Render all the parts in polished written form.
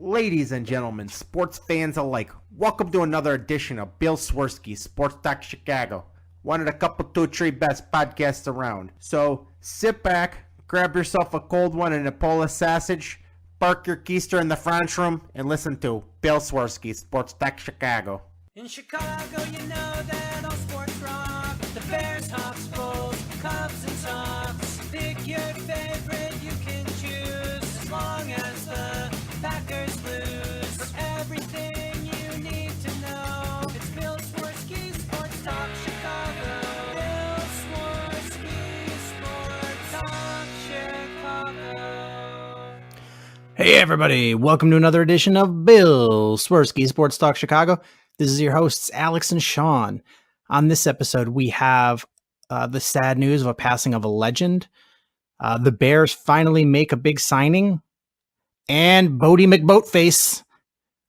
Ladies and gentlemen, sports fans alike, welcome to another edition of Bill Swerski Sports Talk Chicago, one of the couple, two, three best podcasts around. So sit back, grab yourself a cold one and a Polish sausage, park your keister in the French room, and listen to Bill Swerski Sports Talk Chicago. In Chicago, you know that all sports rock. The Bears, Hawks, Bulls, Cubs, and Sox. Pick your favorite, you can choose, as long as the Packers lose. For everything you need to know, it's Bill Swerski Sports Talk Chicago. Bill Swerski Sports Talk Chicago. Hey everybody, welcome to another edition of Bill Swerski Sports Talk Chicago. This is your hosts, Alex and Sean. On this episode, we have the sad news of a passing of a legend. The Bears finally make a big signing. And Bote McBoteface.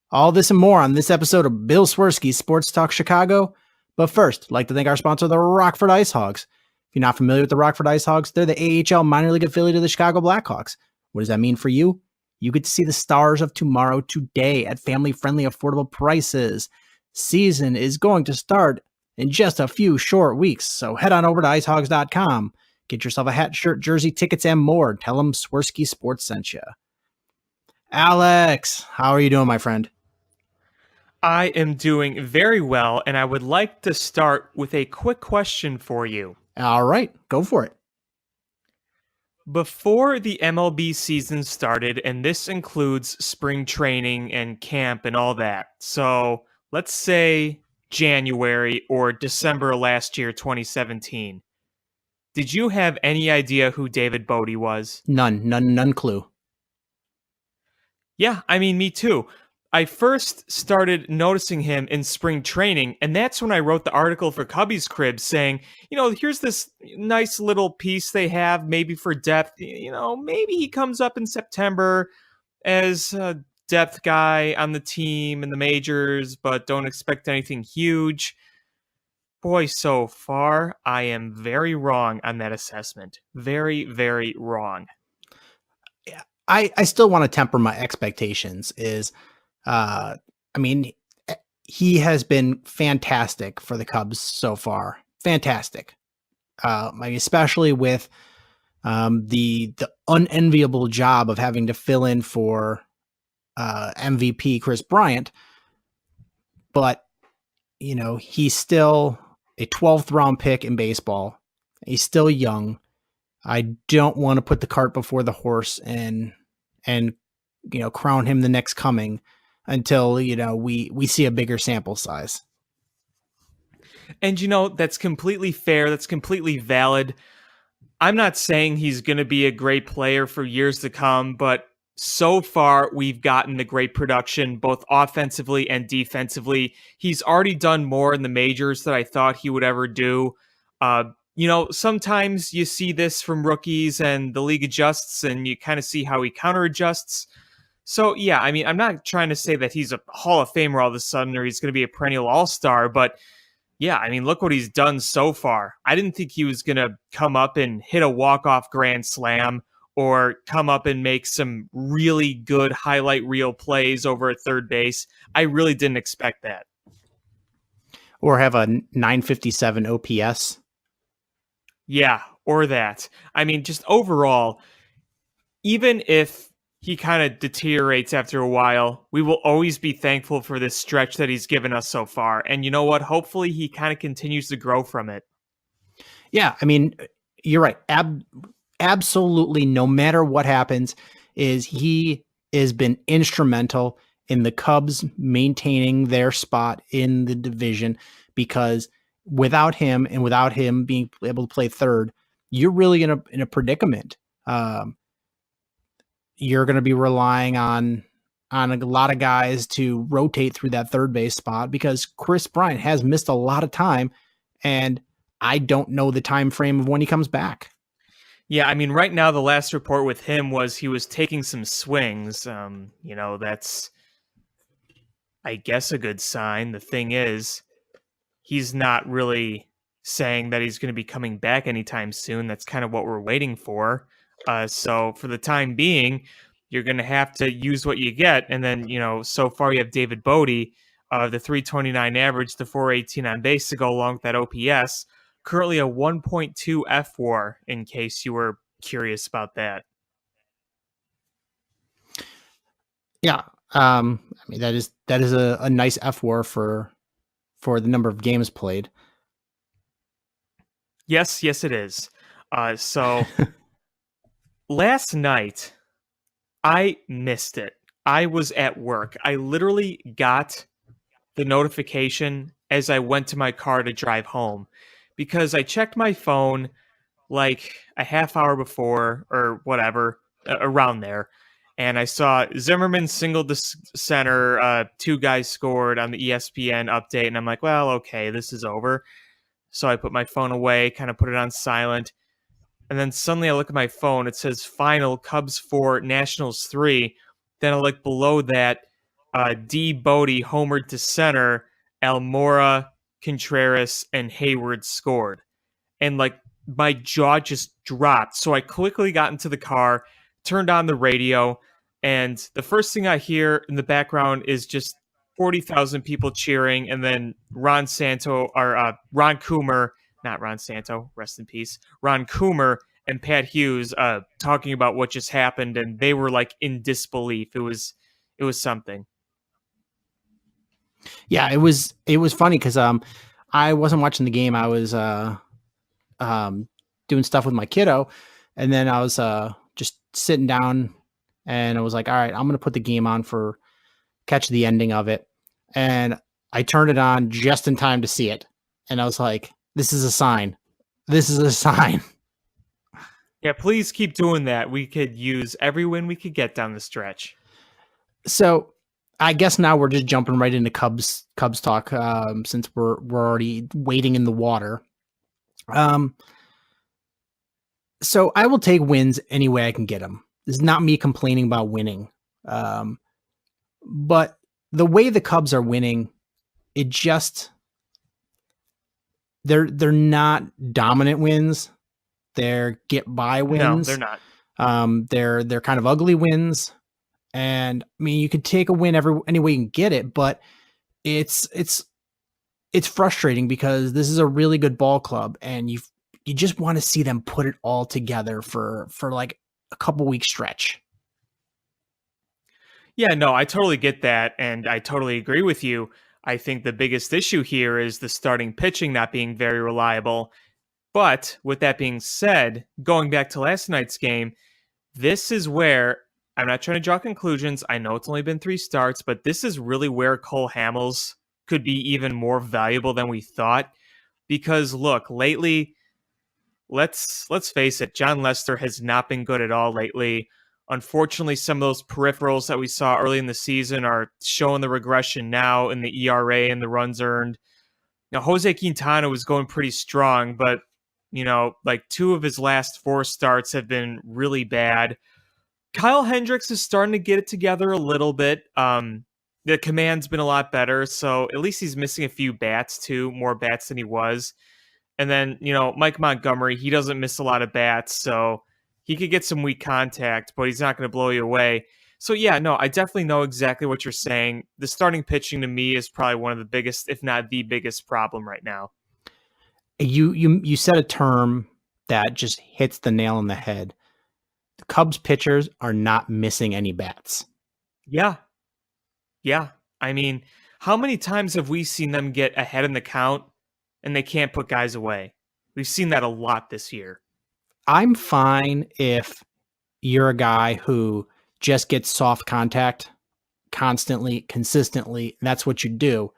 All this and more on this episode of Bill Swerski Sports Talk Chicago. But first, I'd like to thank our sponsor, the Rockford Ice Hogs. If you're not familiar with the Rockford Ice Hogs, they're the AHL minor league affiliate of the Chicago Blackhawks. What does that mean for you? You get to see the stars of tomorrow today at family-friendly, affordable prices. Season is going to start in just a few short weeks, so head on over to icehogs.com. Get yourself a hat, shirt, jersey, tickets, and more. Tell them Swerski Sports sent you. Alex, how are you doing, my friend? I am doing very well, and I would like to start with a quick question for you. All right, go for it. Before the MLB season started, and this includes spring training and camp and all that, so let's say January or December last year, 2017. Did you have any idea who David Bote was? None clue. Yeah, I mean, me too. I first started noticing him in spring training, and that's when I wrote the article for Cubby's Crib saying, here's this nice little piece they have, maybe for depth. Maybe he comes up in September as a depth guy on the team in the majors, but don't expect anything huge. Boy, so far, I am very wrong on that assessment. Very, very wrong. I still want to temper my expectations he has been fantastic for the Cubs so far. Fantastic. Especially with the unenviable job of having to fill in for MVP Chris Bryant. But, he's still a 12th round pick in baseball. He's still young. I don't want to put the cart before the horse and crown him the next coming until, we see a bigger sample size. And, that's completely fair. That's completely valid. I'm not saying he's going to be a great player for years to come, but so far we've gotten the great production, both offensively and defensively. He's already done more in the majors than I thought he would ever do. Sometimes you see this from rookies and the league adjusts and you kind of see how he counter adjusts. So, yeah, I'm not trying to say that he's a Hall of Famer all of a sudden or he's going to be a perennial all-star, but yeah, look what he's done so far. I didn't think he was going to come up and hit a walk-off grand slam or come up and make some really good highlight reel plays over at third base. I really didn't expect that. Or have a 957 OPS. Yeah, or that. Just overall, even if he kind of deteriorates after a while, we will always be thankful for this stretch that he's given us so far. And you know what? Hopefully he kind of continues to grow from it. Yeah, you're right. Absolutely, no matter what happens, he has been instrumental in the Cubs maintaining their spot in the division, because without him and without him being able to play third, you're really in a predicament. You're going to be relying on a lot of guys to rotate through that third base spot because Chris Bryant has missed a lot of time, and I don't know the time frame of when he comes back. Yeah, right now the last report with him was he was taking some swings. That's, I guess, a good sign. The thing is, he's not really saying that he's going to be coming back anytime soon. That's kind of what we're waiting for. So for the time being, you're going to have to use what you get. And then, so far you have David Bote, the 329 average, the 418 on base to go along with that OPS. Currently a 1.2 F-WAR, in case you were curious about that. Yeah. I mean, that is a nice F-WAR for the number of games played. Yes, it is. So last night, I missed it. I was at work. I literally got the notification as I went to my car to drive home because I checked my phone like a half hour before or whatever, around there. And I saw Zimmerman singled the center, 2 guys scored on the ESPN update. And I'm like, well, okay, this is over. So I put my phone away, kind of put it on silent. And then suddenly I look at my phone. It says final Cubs 4, Nationals 3. Then I look below that, D. Bote homered to center. Almora, Contreras, and Hayward scored. And like my jaw just dropped. So I quickly got into the car, turned on the radio, and the first thing I hear in the background is just 40,000 people cheering, and then Ron Coomer, not Ron Santo, rest in peace, Ron Coomer and Pat Hughes talking about what just happened, and they were like in disbelief. It was something. Yeah, it was funny because I wasn't watching the game. I was doing stuff with my kiddo, and then I was just sitting down, and I was like, all right, I'm gonna put the game on for catch the ending of it. And I turned it on just in time to see it. And I was like, this is a sign. This is a sign. Yeah, please keep doing that. We could use every win we could get down the stretch. So I guess now we're just jumping right into Cubs talk, since we're already wading in the water. So I will take wins any way I can get them. This is not me complaining about winning. But the way the Cubs are winning, it just they're not dominant wins. They're get by wins. No, they're not. They're kind of ugly wins. And I mean, you could take a win any way you can get it, but it's frustrating because this is a really good ball club, and you just want to see them put it all together for like a couple week stretch. Yeah, no, I totally get that, and I totally agree with you. I think the biggest issue here is the starting pitching not being very reliable. But with that being said, going back to last night's game, this is where I'm not trying to draw conclusions. I know it's only been 3 starts, but this is really where Cole Hamels could be even more valuable than we thought. Because look, lately, let's face it, John Lester has not been good at all lately. Unfortunately, some of those peripherals that we saw early in the season are showing the regression now in the ERA and the runs earned. Now, Jose Quintana was going pretty strong, but, like 2 of his last 4 starts have been really bad. Kyle Hendricks is starting to get it together a little bit. The command's been a lot better, so at least he's missing a few bats too, more bats than he was. And then, Mike Montgomery, he doesn't miss a lot of bats, so he could get some weak contact, but he's not going to blow you away. So yeah, no, I definitely know exactly what you're saying. The starting pitching to me is probably one of the biggest, if not the biggest problem right now. You said a term that just hits the nail on the head. The Cubs pitchers are not missing any bats. Yeah. I mean, how many times have we seen them get ahead in the count and they can't put guys away? We've seen that a lot this year. I'm fine if you're a guy who just gets soft contact constantly, consistently. That's what you do.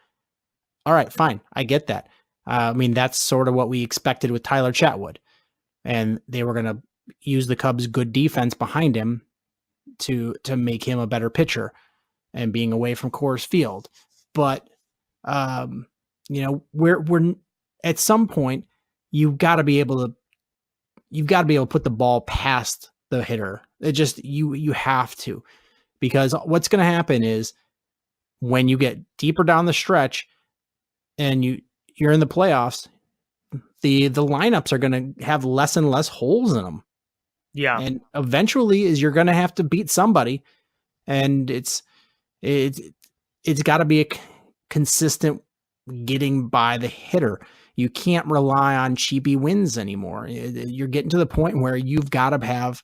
All right, fine. I get that. I mean, that's sort of what we expected with Tyler Chatwood. And they were going to use the Cubs' good defense behind him to make him a better pitcher and being away from Coors Field. But, we're at some point, you've got to be able to put the ball past the hitter. It just, you have to, because what's going to happen is when you get deeper down the stretch and you're in the playoffs, the lineups are going to have less and less holes in them. Yeah. And eventually is you're going to have to beat somebody. And it's got to be a consistent getting by the hitter. You can't rely on cheapy wins anymore. You're getting to the point where you've got to have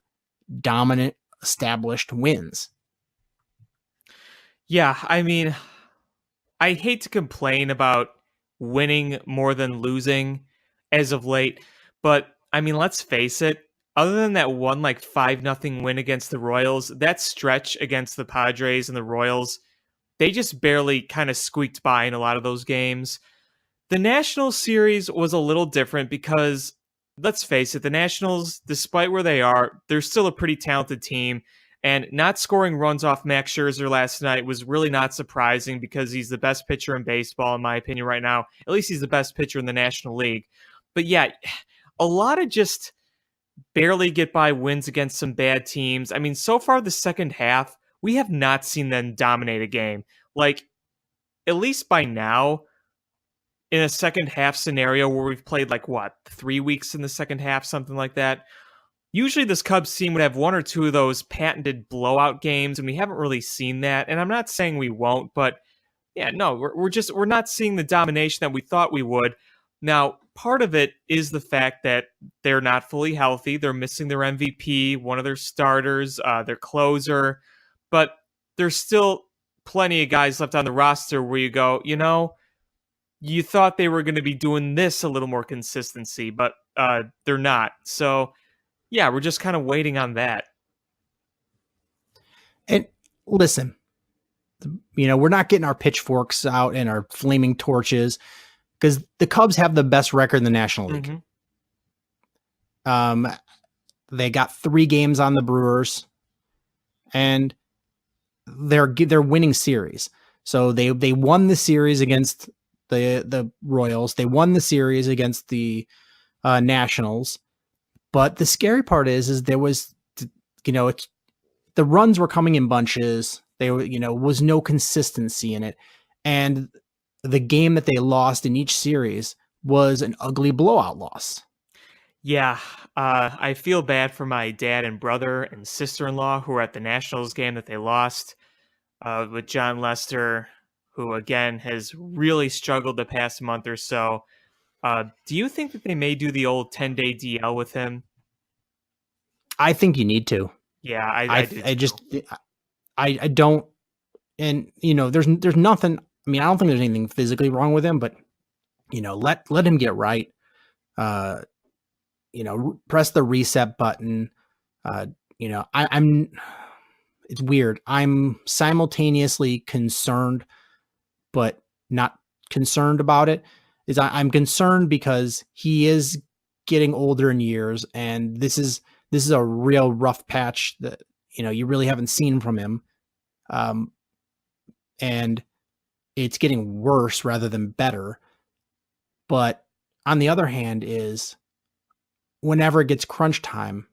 dominant established wins. Yeah, I mean, I hate to complain about winning more than losing as of late, but I mean, let's face it. Other than that one like 5-0 win against the Royals, that stretch against the Padres and the Royals, they just barely kind of squeaked by in a lot of those games. The Nationals series was a little different because, let's face it, the Nationals, despite where they are, they're still a pretty talented team. And not scoring runs off Max Scherzer last night was really not surprising because he's the best pitcher in baseball, in my opinion, right now. At least he's the best pitcher in the National League. But yeah, a lot of just barely get by wins against some bad teams. I mean, so far the second half, we have not seen them dominate a game. Like, at least by now, in a second half scenario where we've played 3 weeks in the second half, something like that. Usually this Cubs team would have one or two of those patented blowout games, and we haven't really seen that. And I'm not saying we won't, but yeah, no, we're not seeing the domination that we thought we would. Now, part of it is the fact that they're not fully healthy. They're missing their MVP, one of their starters, their closer, but there's still plenty of guys left on the roster where you go, you thought they were going to be doing this a little more consistency, but they're not. So, yeah, we're just kind of waiting on that. And listen, we're not getting our pitchforks out and our flaming torches because the Cubs have the best record in the National League. Mm-hmm. They got 3 games on the Brewers, and they're winning series. So they won the series against the Royals. They won the series against the Nationals. But the scary part is there was, the runs were coming in bunches. There was no consistency in it. And the game that they lost in each series was an ugly blowout loss. Yeah, I feel bad for my dad and brother and sister-in-law who were at the Nationals game that they lost with John Lester, who, again, has really struggled the past month or so. Do you think that they may do the old 10-day DL with him? I think you need to. Yeah, I don't, and there's nothing. I mean, I don't think there's anything physically wrong with him, but let him get right. Press the reset button. I'm. It's weird. I'm simultaneously concerned, but not concerned about it. I'm concerned because he is getting older in years, and this is a real rough patch that you really haven't seen from him, and it's getting worse rather than better. But on the other hand, is whenever it gets crunch time,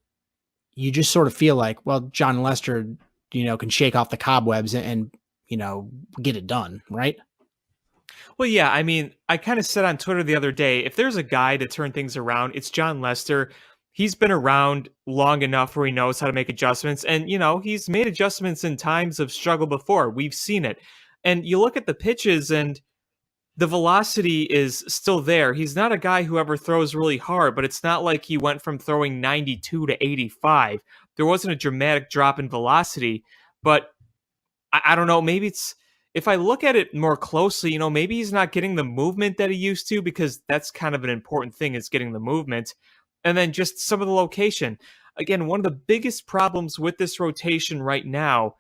you just sort of feel like, well, John Lester, can shake off the cobwebs and get it done, right? Well, yeah, I mean, I kind of said on Twitter the other day, if there's a guy to turn things around, it's John Lester. He's been around long enough where he knows how to make adjustments. And, he's made adjustments in times of struggle before. We've seen it. And you look at the pitches and the velocity is still there. He's not a guy who ever throws really hard, but it's not like he went from throwing 92 to 85. There wasn't a dramatic drop in velocity, but I don't know. Maybe if I look at it more closely, maybe he's not getting the movement that he used to, because that's kind of an important thing, is getting the movement. And then just some of the location. Again, one of the biggest problems with this rotation right now,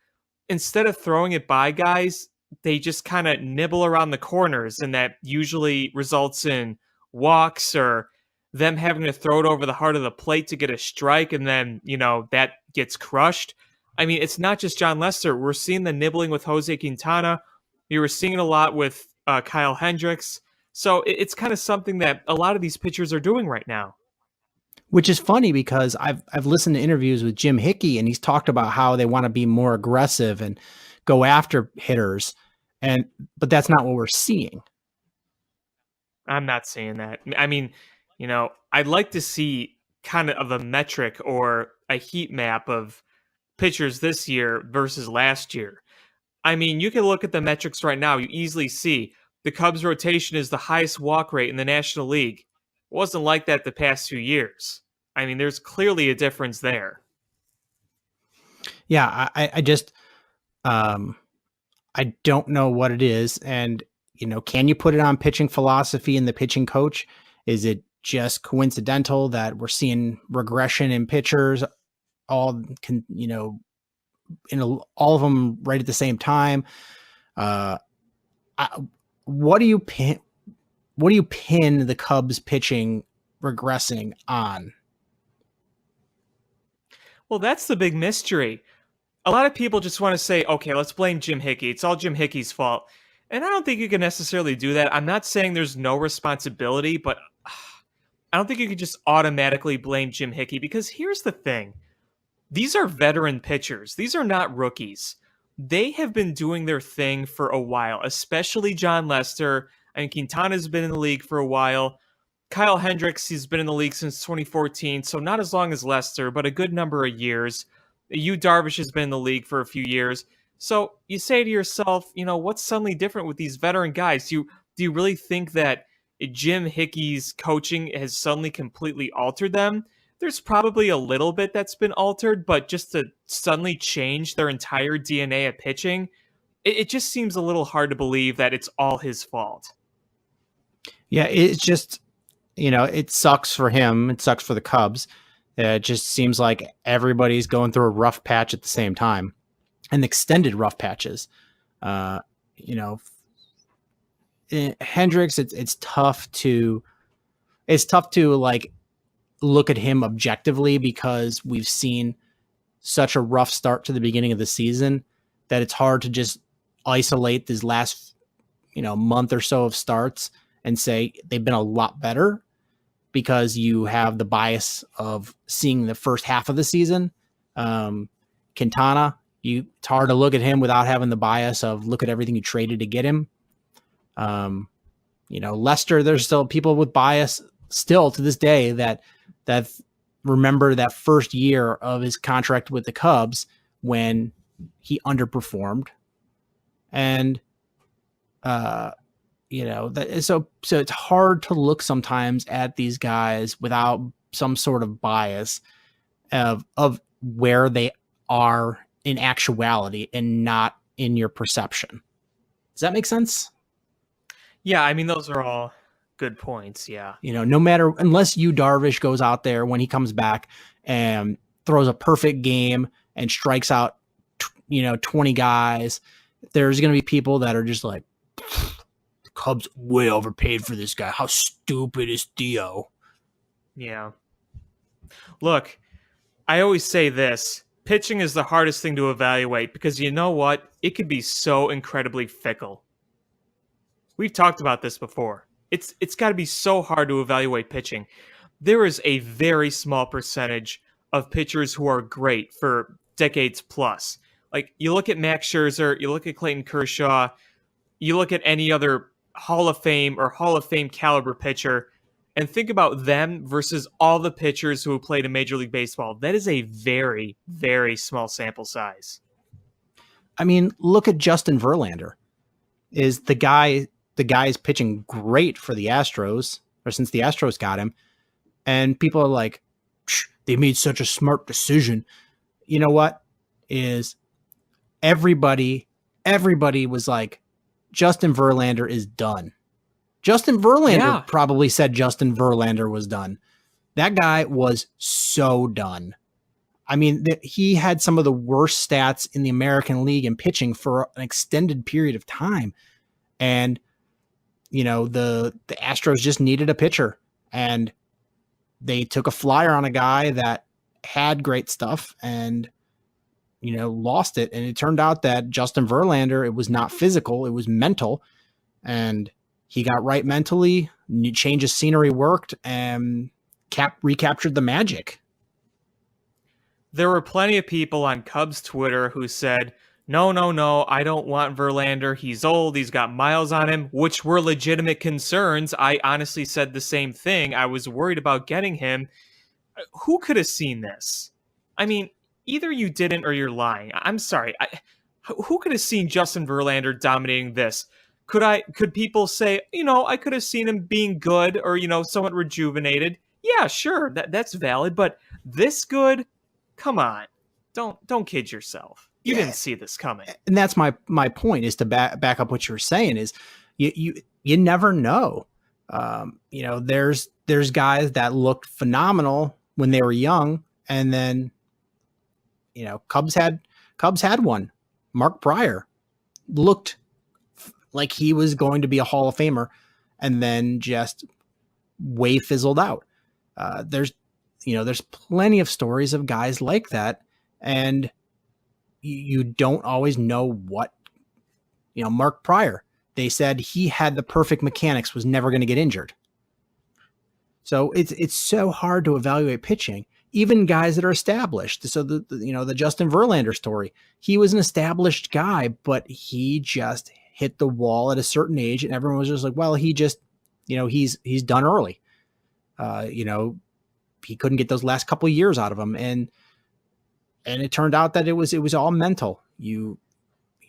instead of throwing it by guys, they just kind of nibble around the corners, and that usually results in walks or them having to throw it over the heart of the plate to get a strike, and then, that gets crushed. I mean, it's not just John Lester. We're seeing the nibbling with Jose Quintana. We were seeing it a lot with Kyle Hendricks. So it's kind of something that a lot of these pitchers are doing right now. Which is funny because I've listened to interviews with Jim Hickey, and he's talked about how they want to be more aggressive and go after hitters, but that's not what we're seeing. I'm not saying that. I mean, I'd like to see kind of a metric or a heat map of pitchers this year versus last year. I mean, you can look at the metrics right now. You easily see the Cubs rotation is the highest walk rate in the National League. It wasn't like that the past 2 years. I mean, there's clearly a difference there. Yeah, I just I don't know what it is. And, can you put it on pitching philosophy and the pitching coach? Is it just coincidental that we're seeing regression in pitchers, all of them right at the same time? What do you pin the Cubs pitching regressing on? Well, that's the big mystery. A lot of people just want to say, okay, let's blame Jim Hickey. It's all Jim Hickey's fault. And I don't think you can necessarily do that. I'm not saying there's no responsibility, but I don't think you can just automatically blame Jim Hickey, because here's the thing. These are veteran pitchers. These are not rookies. They have been doing their thing for a while, especially John Lester. I mean, Quintana's been in the league for a while. Kyle Hendricks, he's been in the league since 2014, so not as long as Lester, but a good number of years. Yu Darvish has been in the league for a few years. So you say to yourself, what's suddenly different with these veteran guys? Do you really think that Jim Hickey's coaching has suddenly completely altered them? There's probably a little bit that's been altered, but just to suddenly change their entire DNA of pitching, it just seems a little hard to believe that it's all his fault. Yeah, it's just, it sucks for him. It sucks for the Cubs. It just seems like everybody's going through a rough patch at the same time, and extended rough patches. Hendricks, it's tough to like look at him objectively, because we've seen such a rough start to the beginning of the season that it's hard to just isolate these last, month or so of starts and say they've been a lot better, because you have the bias of seeing the first half of the season. Quintana, it's hard to look at him without having the bias of look at everything you traded to get him. Lester, there's still people with bias still to this day that remember that first year of his contract with the Cubs when he underperformed. And, so it's hard to look sometimes at these guys without some sort of bias of where they are in actuality and not in your perception. Does that make sense? Yeah, I mean, those are all good points. Yeah. No matter, unless Yu Darvish goes out there when he comes back and throws a perfect game and strikes out, 20 guys, there's going to be people that are just like, the Cubs way overpaid for this guy. How stupid is Theo? Yeah. Look, I always say this. Pitching is the hardest thing to evaluate, because you know what? It could be so incredibly fickle. We've talked about this before. It's got to be so hard to evaluate pitching. There is a very small percentage of pitchers who are great for decades plus. Like, you look at Max Scherzer, you look at Clayton Kershaw, you look at any other Hall of Fame or Hall of Fame caliber pitcher, and think about them versus all the pitchers who have played in Major League Baseball. That is a very, very small sample size. I mean, look at Justin Verlander. Is the guy's pitching great for the Astros, or since the Astros got him, and people are like, they made such a smart decision. You know what? Is everybody was like, Justin Verlander is done. Justin Verlander probably said Justin Verlander was done. That guy was so done. I mean, he had some of the worst stats in the American League in pitching for an extended period of time. And, the Astros just needed a pitcher, and they took a flyer on a guy that had great stuff and, lost it. And it turned out that Justin Verlander, it was not physical, it was mental. And he got right mentally, change of scenery worked, and recaptured the magic. There were plenty of people on Cubs Twitter who said, no, I don't want Verlander. He's old. He's got miles on him, which were legitimate concerns. I honestly said the same thing. I was worried about getting him. Who could have seen this? I mean, either you didn't or you're lying. I'm sorry. Who could have seen Justin Verlander dominating this? Could people say, I could have seen him being good or, somewhat rejuvenated? Yeah, sure. That's valid, but this good? Come on. Don't kid yourself. You didn't see this coming. And that's my point, is to back up what you're saying, is you never know. There's guys that looked phenomenal when they were young, and then Cubs had one. Mark Pryor looked like he was going to be a Hall of Famer, and then just way fizzled out. There's plenty of stories of guys like that, and you don't always know what, Mark Pryor, they said he had the perfect mechanics, was never going to get injured. So it's so hard to evaluate pitching, even guys that are established. So the Justin Verlander story, he was an established guy, but he just hit the wall at a certain age, and everyone was just like, well, he just, he's done early. He couldn't get those last couple of years out of him. And it turned out that it was all mental. You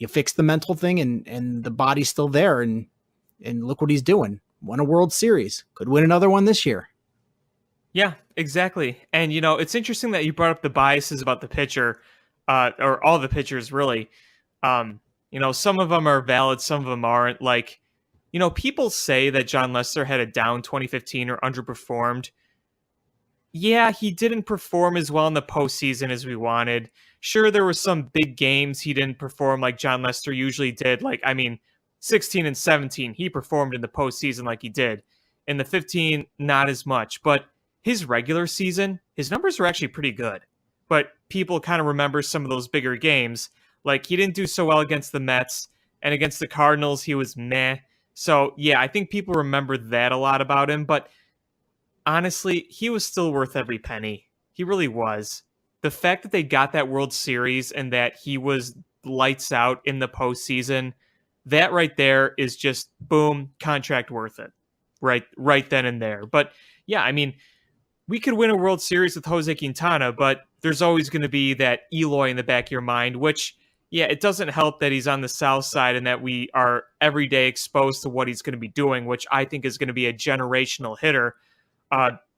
fix the mental thing, and the body's still there, and look what he's doing. Won a World Series. Could win another one this year. Yeah, exactly. And, it's interesting that you brought up the biases about the pitcher, or all the pitchers, really. Some of them are valid, some of them aren't. Like, people say that John Lester had a down 2015 or underperformed. Yeah, he didn't perform as well in the postseason as we wanted. Sure, there were some big games he didn't perform like John Lester usually did. 16 and 17, he performed in the postseason like he did. In the 15, not as much. But his regular season, his numbers were actually pretty good. But people kind of remember some of those bigger games. Like, he didn't do so well against the Mets, and against the Cardinals, he was meh. So, yeah, I think people remember that a lot about him. But honestly, he was still worth every penny. He really was. The fact that they got that World Series and that he was lights out in the postseason, that right there is just, boom, contract worth it. Right then and there. But, yeah, I mean, we could win a World Series with Jose Quintana, but there's always going to be that Eloy in the back of your mind, which, yeah, it doesn't help that he's on the south side and that we are every day exposed to what he's going to be doing, which I think is going to be a generational hitter.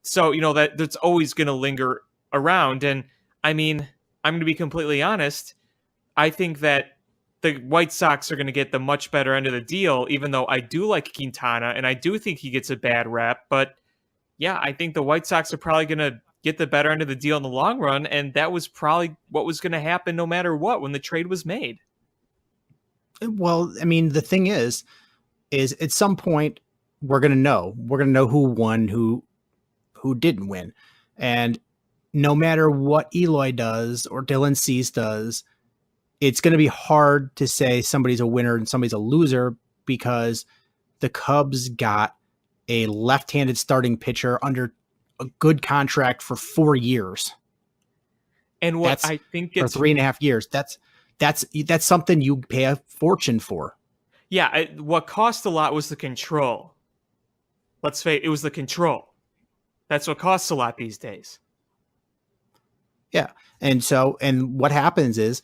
So, that's always going to linger around. And I mean, I'm going to be completely honest. I think that the White Sox are going to get the much better end of the deal, even though I do like Quintana and I do think he gets a bad rap. But yeah, I think the White Sox are probably going to get the better end of the deal in the long run. And that was probably what was going to happen no matter what when the trade was made. Well, I mean, the thing is at some point we're going to know who won, who didn't win. And no matter what Eloy does or Dylan Cease does, it's going to be hard to say somebody's a winner and somebody's a loser, because the Cubs got a left-handed starting pitcher under a good contract for 4 years. And what I think for 3.5 years, that's something you pay a fortune for. Yeah. What cost a lot was the control. Let's face it, was the control. That's what costs a lot these days. Yeah. And what happens is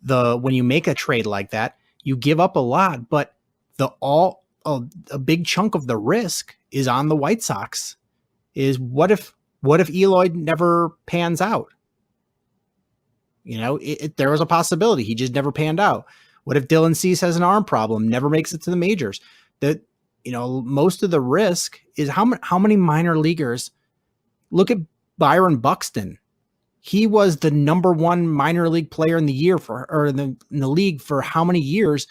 when you make a trade like that, you give up a lot, but a big chunk of the risk is on the White Sox. Is what if Eloy never pans out? There was a possibility he just never panned out. What if Dylan Cease has an arm problem, never makes it to the majors? That, most of the risk is how many minor leaguers. Look at Byron Buxton. He was the number one minor league player in the year in the league for how many years,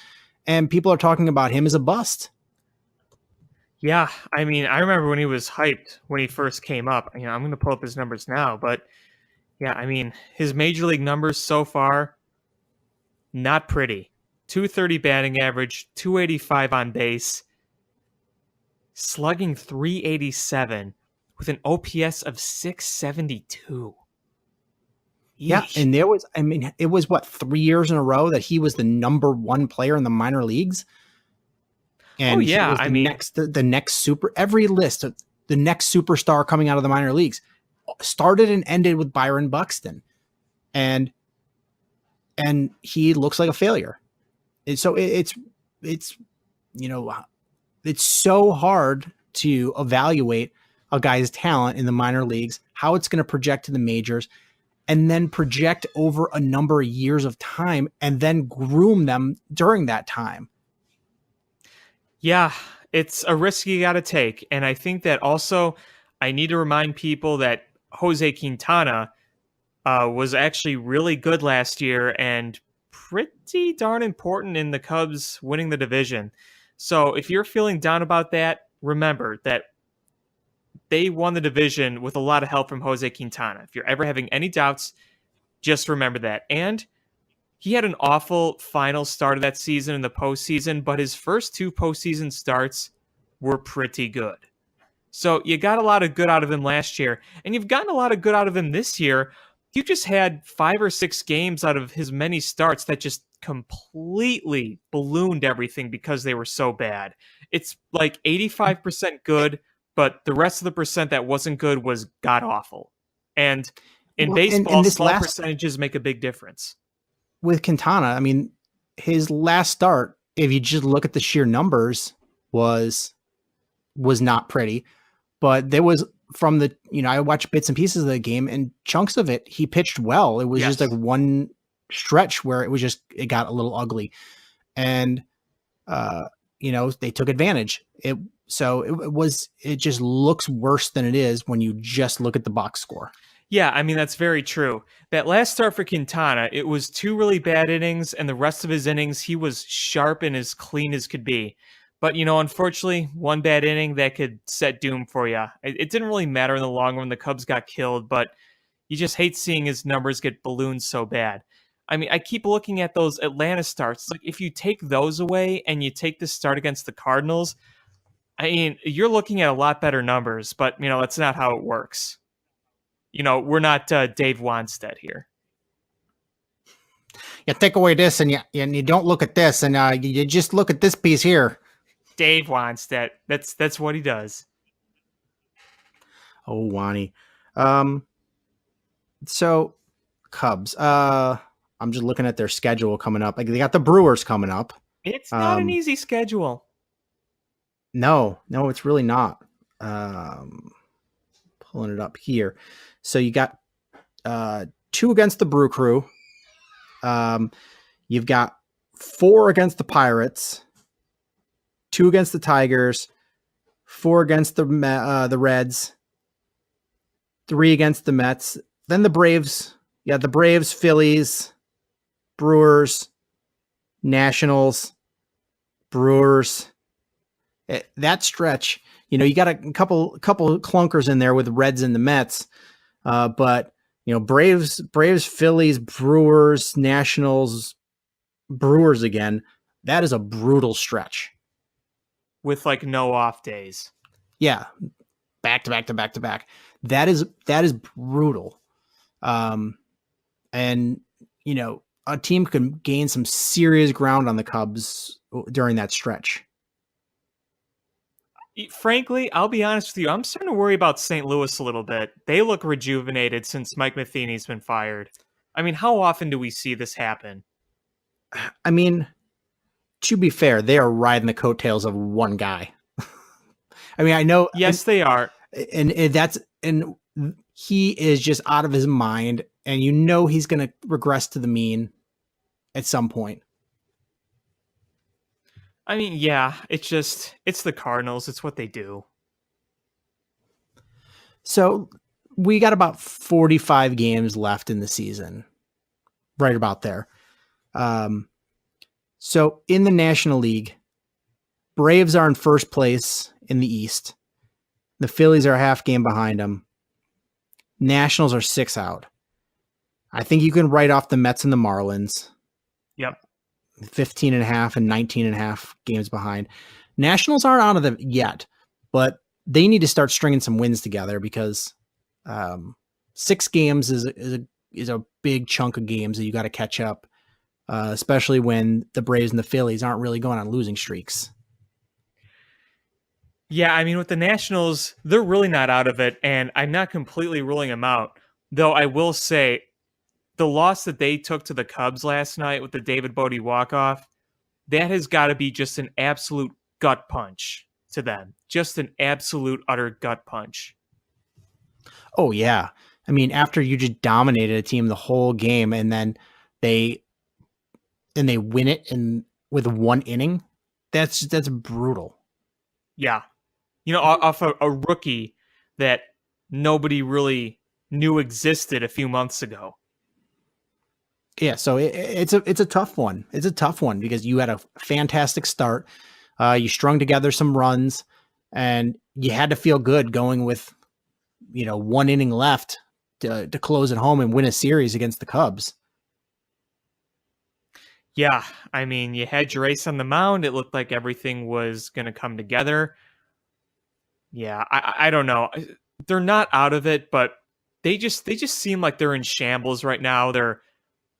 and people are talking about him as a bust. Yeah, I mean, I remember when he was hyped when he first came up. I'm going to pull up his numbers now, but yeah, I mean, his major league numbers so far, not pretty. 230 batting average, 285 on base, slugging 387 with an OPS of 672. Yeah, and it was 3 years in a row that he was the number one player in the minor leagues. And the next every list of the next superstar coming out of the minor leagues started and ended with Byron Buxton. and he looks like a failure. And so it's you know, it's so hard to evaluate a guy's talent in the minor leagues, how it's going to project to the majors, and then project over a number of years of time and then groom them during that time. Yeah, it's a risk you got to take. And I think that also I need to remind people that Jose Quintana was actually really good last year and pretty darn important in the Cubs winning the division. So if you're feeling down about that, remember that they won the division with a lot of help from Jose Quintana. If you're ever having any doubts, just remember that. And he had an awful final start of that season in the postseason, but his first 2 postseason starts were pretty good. So you got a lot of good out of him last year, and you've gotten a lot of good out of him this year. You just had 5 or 6 games out of his many starts that just completely ballooned everything because they were so bad. It's like 85% good, but the rest of the percent that wasn't good was god awful. And in baseball, this small percentages make a big difference. With Quintana, I mean, his last start, if you just look at the sheer numbers, was not pretty. But there was from the, I watched bits and pieces of the game, and chunks of it, he pitched well. It was just like one stretch where it got a little ugly. And, they took advantage. It just looks worse than it is when you just look at the box score. Yeah, I mean, that's very true. That last start for Quintana, it was 2 really bad innings, and the rest of his innings, he was sharp and as clean as could be. But, unfortunately, 1 bad inning that could set doom for you. It didn't really matter in the long run. The Cubs got killed, but you just hate seeing his numbers get ballooned so bad. I mean, I keep looking at those Atlanta starts. Like, if you take those away and you take the start against the Cardinals, I mean, you're looking at a lot better numbers, but, that's not how it works. We're not Dave Wanstead here. You take away this and you don't look at this, and you just look at this piece here. Dave Wanstead. That's what he does. Oh, Wani. So Cubs. I'm just looking at their schedule coming up. Like, they got the Brewers coming up. It's not an easy schedule. No, it's really not. Pulling it up here. So you got 2 against the Brew Crew. You've got 4 against the Pirates, 2 against the Tigers, 4 against the Reds, 3 against the Mets. Then the Braves. Yeah, the Braves, Phillies, Brewers, Nationals, Brewers. That stretch, you got a couple clunkers in there with the Reds and the Mets. But Braves, Phillies, Brewers, Nationals, Brewers again. That is a brutal stretch with like no off days. Yeah, back to back to back to back. That is brutal. And a team could gain some serious ground on the Cubs during that stretch. Frankly, I'll be honest with you. I'm starting to worry about St. Louis a little bit. They look rejuvenated since Mike Matheny's been fired. I mean, how often do we see this happen? I mean, to be fair, they are riding the coattails of one guy. I mean, I know. Yes, they are. And he is just out of his mind, and he's going to regress to the mean at some point. I mean, yeah, it's the Cardinals. It's what they do. So we got about 45 games left in the season, right about there. So in the National League, Braves are in first place in the East. The Phillies are a half game behind them. Nationals are 6 out. I think you can write off the Mets and the Marlins. Yep. 15 and a half and 19 and a half games behind. Nationals aren't out of them yet, but they need to start stringing some wins together because 6 games is a big chunk of games that you got to catch up, especially when the Braves and the Phillies aren't really going on losing streaks. Yeah, I mean, with the Nationals, they're really not out of it, and I'm not completely ruling them out. Though I will say, the loss that they took to the Cubs last night with the David Bote walk-off, that has got to be just an absolute gut punch to them. Just an absolute, utter gut punch. Oh, yeah. I mean, after you just dominated a team the whole game and then they win it with one inning, that's brutal. Yeah. Off a rookie that nobody really knew existed a few months ago. Yeah, so it's a tough one. It's a tough one because you had a fantastic start. You strung together some runs, and you had to feel good going with, one inning left to close at home and win a series against the Cubs. Yeah, I mean, you had your ace on the mound. It looked like everything was going to come together. Yeah, I don't know. They're not out of it, but they just seem like they're in shambles right now. They're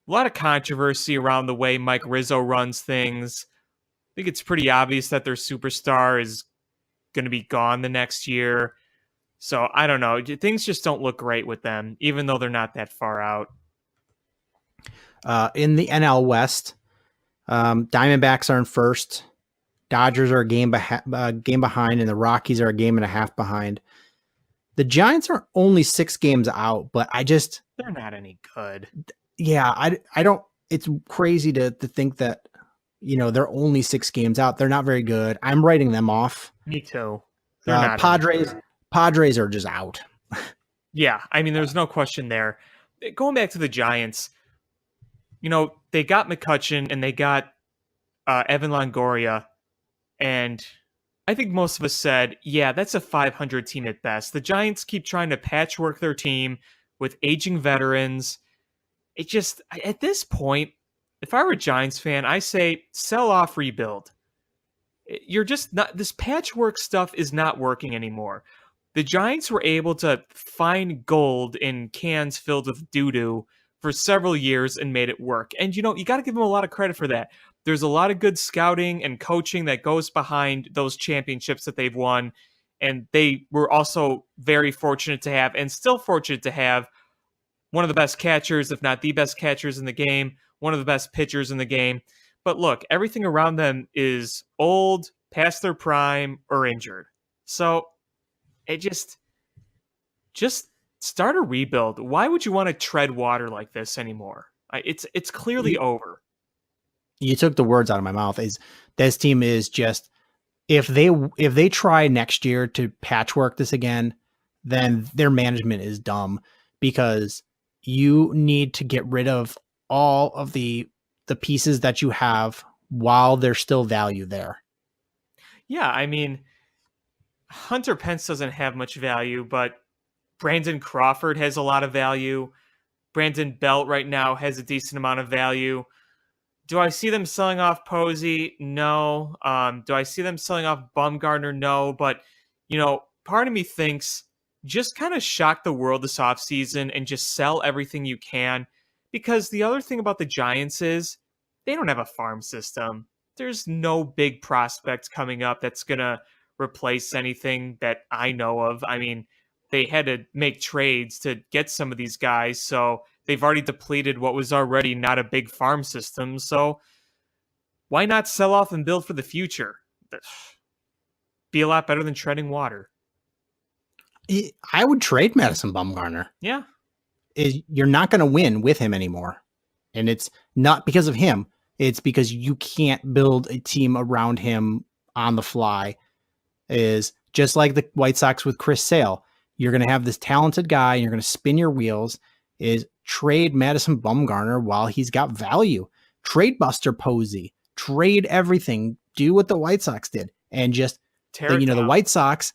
a lot of controversy around the way Mike Rizzo runs things. I think it's pretty obvious that their superstar is going to be gone the next year. So I don't know. Things just don't look great with them, even though they're not that far out. In the NL West, Diamondbacks are in first. Dodgers are a game behind, and the Rockies are a game and a half behind. The Giants are only 6 games out, but they're not any good. Yeah, I don't. It's crazy to think that they're only 6 games out. They're not very good. I'm writing them off. Me too. They're not Padres are just out. Yeah, I mean, there's no question there. Going back to the Giants, they got McCutchen and they got Evan Longoria, and I think most of us said, yeah, that's a 500 team at best. The Giants keep trying to patchwork their team with aging veterans. It just, at this point, if I were a Giants fan, I say sell off, rebuild. You're just not, this patchwork stuff is not working anymore. The Giants were able to find gold in cans filled with doo-doo for several years and made it work. And, you got to give them a lot of credit for that. There's a lot of good scouting and coaching that goes behind those championships that they've won. And they were also very fortunate to have, and still fortunate to have, one of the best catchers, if not the best catchers in the game, one of the best pitchers in the game. But look, everything around them is old, past their prime, or injured. So it just start a rebuild. Why would you want to tread water like this anymore? It's clearly over. You took the words out of my mouth. This team is just, if they try next year to patchwork this again, then their management is dumb, because you need to get rid of all of the pieces that you have while there's still value there. Yeah, I mean, Hunter Pence doesn't have much value, but Brandon Crawford has a lot of value. Brandon Belt right now has a decent amount of value. Do I see them selling off Posey? No. Do I see them selling off Bumgarner? No. But, part of me thinks just kind of shock the world this offseason and just sell everything you can. Because the other thing about the Giants is they don't have a farm system. There's no big prospect coming up that's going to replace anything that I know of. I mean, they had to make trades to get some of these guys, so they've already depleted what was already not a big farm system. So why not sell off and build for the future? Be a lot better than treading water. I would trade Madison Bumgarner. Yeah. You're not going to win with him anymore. And it's not because of him. It's because you can't build a team around him on the fly. Is just like the White Sox with Chris Sale. You're going to have this talented guy, and you're going to spin your wheels. Is trade Madison Bumgarner while he's got value. Trade Buster Posey. Trade everything. Do what the White Sox did. And just, the White Sox,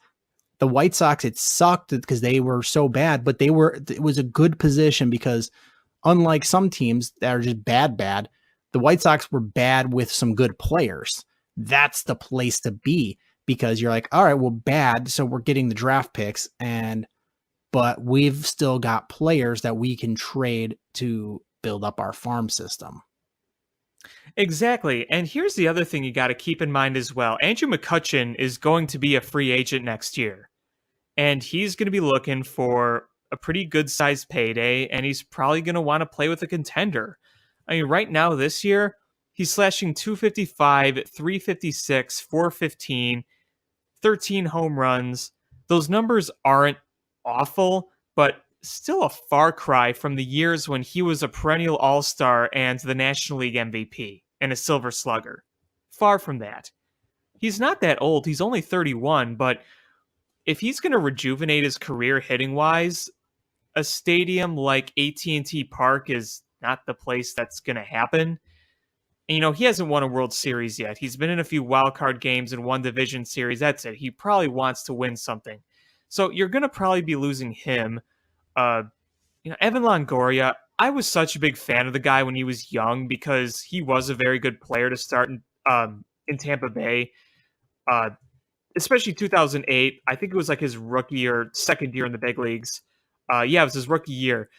it sucked because they were so bad, but it was a good position, because unlike some teams that are just bad, the White Sox were bad with some good players. That's the place to be, because you're like, all right, well, bad. So we're getting the draft picks, but we've still got players that we can trade to build up our farm system. Exactly. And here's the other thing you got to keep in mind as well. Andrew McCutchen is going to be a free agent next year. And he's going to be looking for a pretty good sized payday, and he's probably going to want to play with a contender. I mean, right now this year, he's slashing 255, 356, 415, 13 home runs. Those numbers aren't awful, but still a far cry from the years when he was a perennial all-star and the National League MVP and a Silver Slugger. Far from that. He's not that old. He's only 31, but if he's going to rejuvenate his career hitting-wise, a stadium like AT&T Park is not the place that's going to happen. And, he hasn't won a World Series yet. He's been in a few wild card games and one division series. That's it. He probably wants to win something. So you're going to probably be losing him. Evan Longoria, I was such a big fan of the guy when he was young because he was a very good player to start in Tampa Bay. Especially 2008. I think it was like his rookie or second year in the big leagues. It was his rookie year.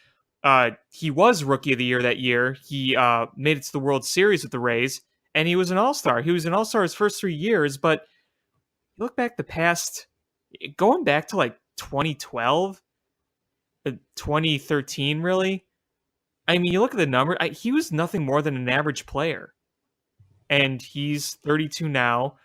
He was Rookie of the Year that year. He made it to the World Series with the Rays, and he was an All-Star. He was an All-Star his first 3 years, but you look back going back to like 2012, 2013, really. I mean, you look at the number, he was nothing more than an average player, and he's 32 now.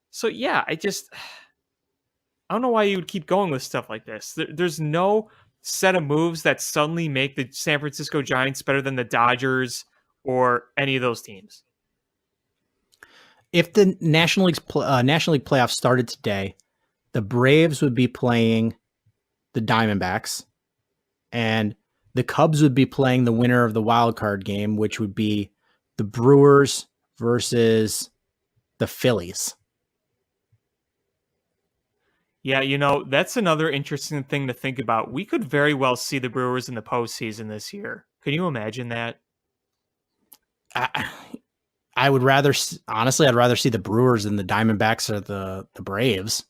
So yeah, I don't know why you would keep going with stuff like this. There's no set of moves that suddenly make the San Francisco Giants better than the Dodgers or any of those teams. If the National League playoffs started today, the Braves would be playing the Diamondbacks, and the Cubs would be playing the winner of the wild card game, which would be the Brewers versus the Phillies. Yeah, that's another interesting thing to think about. We could very well see the Brewers in the postseason this year. Can you imagine that? I would rather, honestly, I'd rather see the Brewers than the Diamondbacks or the Braves.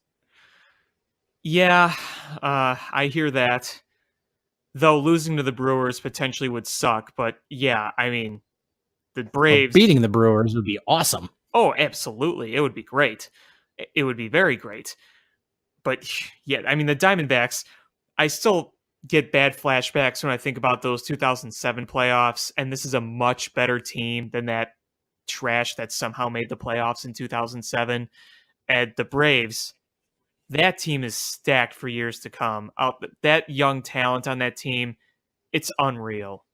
Yeah, I hear that. Though losing to the Brewers potentially would suck. But yeah, I mean, the Braves... Well, beating the Brewers would be awesome. Oh, absolutely. It would be great. It would be very great. But yeah, I mean, the Diamondbacks, I still get bad flashbacks when I think about those 2007 playoffs, and this is a much better team than that trash that somehow made the playoffs in 2007. And the Braves, that team is stacked for years to come. That young talent on that team, it's unreal.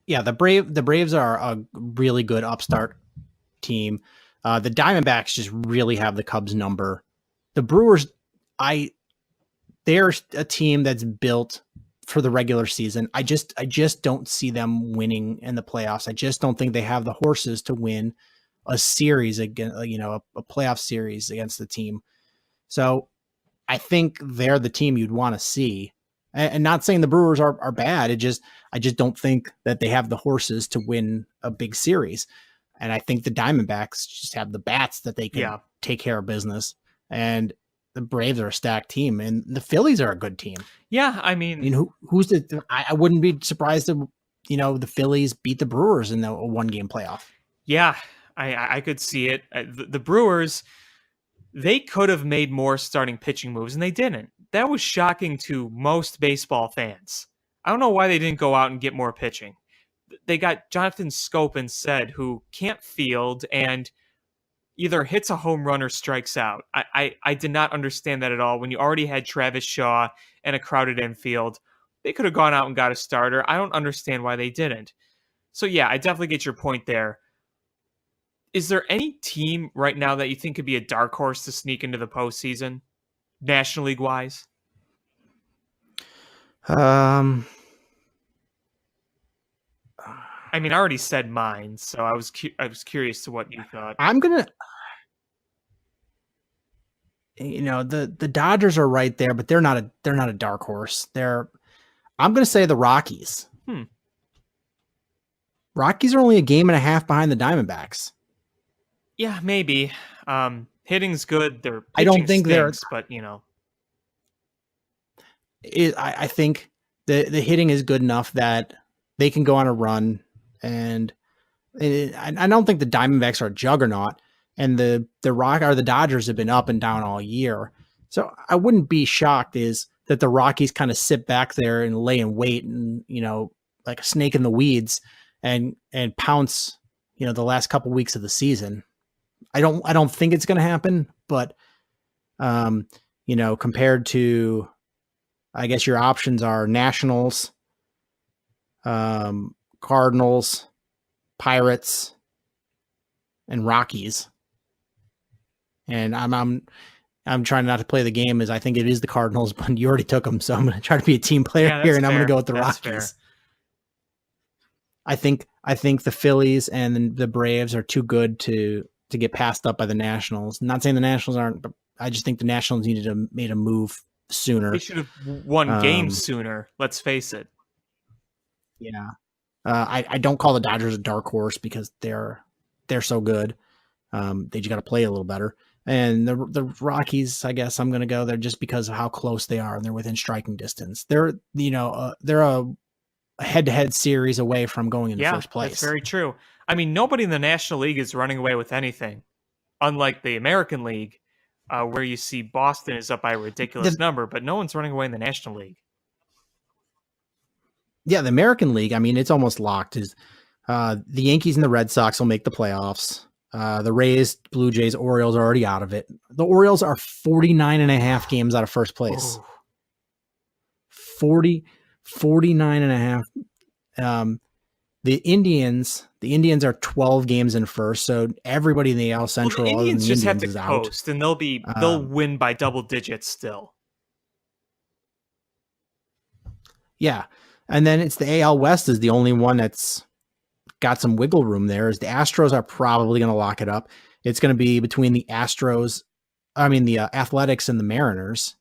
Yeah, the Braves are a really good upstart team. The Diamondbacks just really have the Cubs number. The Brewers, they're a team that's built for the regular season. I just don't see them winning in the playoffs. I just don't think they have the horses to win a series again, a playoff series against the team. So I think they're the team you'd want to see. And not saying the Brewers are bad. I just don't think that they have the horses to win a big series. And I think the Diamondbacks just have the bats that they can take care of business. And the Braves are a stacked team, and the Phillies are a good team. Yeah, I mean, I wouldn't be surprised if the Phillies beat the Brewers in a 1-game playoff. Yeah, I could see it. The Brewers, they could have made more starting pitching moves, and they didn't. That was shocking to most baseball fans. I don't know why they didn't go out and get more pitching. They got Jonathan Scope instead, who can't field and either hits a home run or strikes out. I did not understand that at all. When you already had Travis Shaw and a crowded infield, they could have gone out and got a starter. I don't understand why they didn't. So yeah, I definitely get your point there. Is there any team right now that you think could be a dark horse to sneak into the postseason, National League wise? I mean, I already said mine, so I was curious to what you thought. I'm gonna, the Dodgers are right there, but they're not a dark horse. I'm gonna say the Rockies. Rockies are only a game and a half behind the Diamondbacks. Yeah, maybe. Hitting's good. Their I don't think stinks, but I think the hitting is good enough that they can go on a run. And I don't think the Diamondbacks are a juggernaut, and the Dodgers have been up and down all year. So I wouldn't be shocked if that the Rockies kind of sit back there and lay in wait and, like a snake in the weeds and pounce, the last couple weeks of the season. I don't think it's going to happen, but, compared to, I guess your options are Nationals, Cardinals, Pirates, and Rockies. And I'm trying not to play the game as I think it is the Cardinals, but you already took them. So I'm going to try to be a team player here, and I'm going to go with the Rockies. Fair. I think the Phillies and the Braves are too good to get passed up by the Nationals. Not saying the Nationals aren't, but I just think the Nationals made a move sooner. They should have won games sooner. Let's face it. Yeah. I don't call the Dodgers a dark horse because they're so good. They just got to play a little better. And the Rockies, I guess I'm going to go there just because of how close they are and they're within striking distance. They're a head-to-head series away from going into first place. That's very true. I mean, nobody in the National League is running away with anything, unlike the American League, where you see Boston is up by a ridiculous number, but no one's running away in the National League. Yeah, the American League, I mean, it's almost locked. The Yankees and the Red Sox will make the playoffs. The Rays, Blue Jays, Orioles are already out of it. The Orioles are 49.5 games out of first place. 49.5. The Indians are 12 games in first, so everybody in the AL Central, the Indians just have to coast, and they'll win by double digits still. Yeah, and then it's the AL West is the only one that's got some wiggle room there. Is the Astros are probably going to lock it up. It's going to be between the Athletics and the Mariners.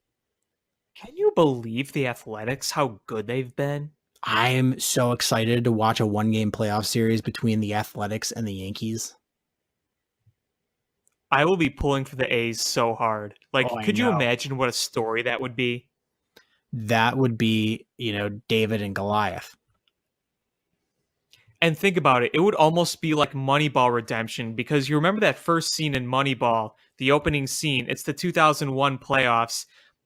Can you believe the Athletics, how good they've been? I am so excited to watch a one-game playoff series between the Athletics and the Yankees. I will be pulling for the A's so hard. Could you imagine what a story that would be? That would be, David and Goliath. And think about it. It would almost be like Moneyball redemption, because you remember that first scene in Moneyball, the opening scene. It's the 2001 playoffs,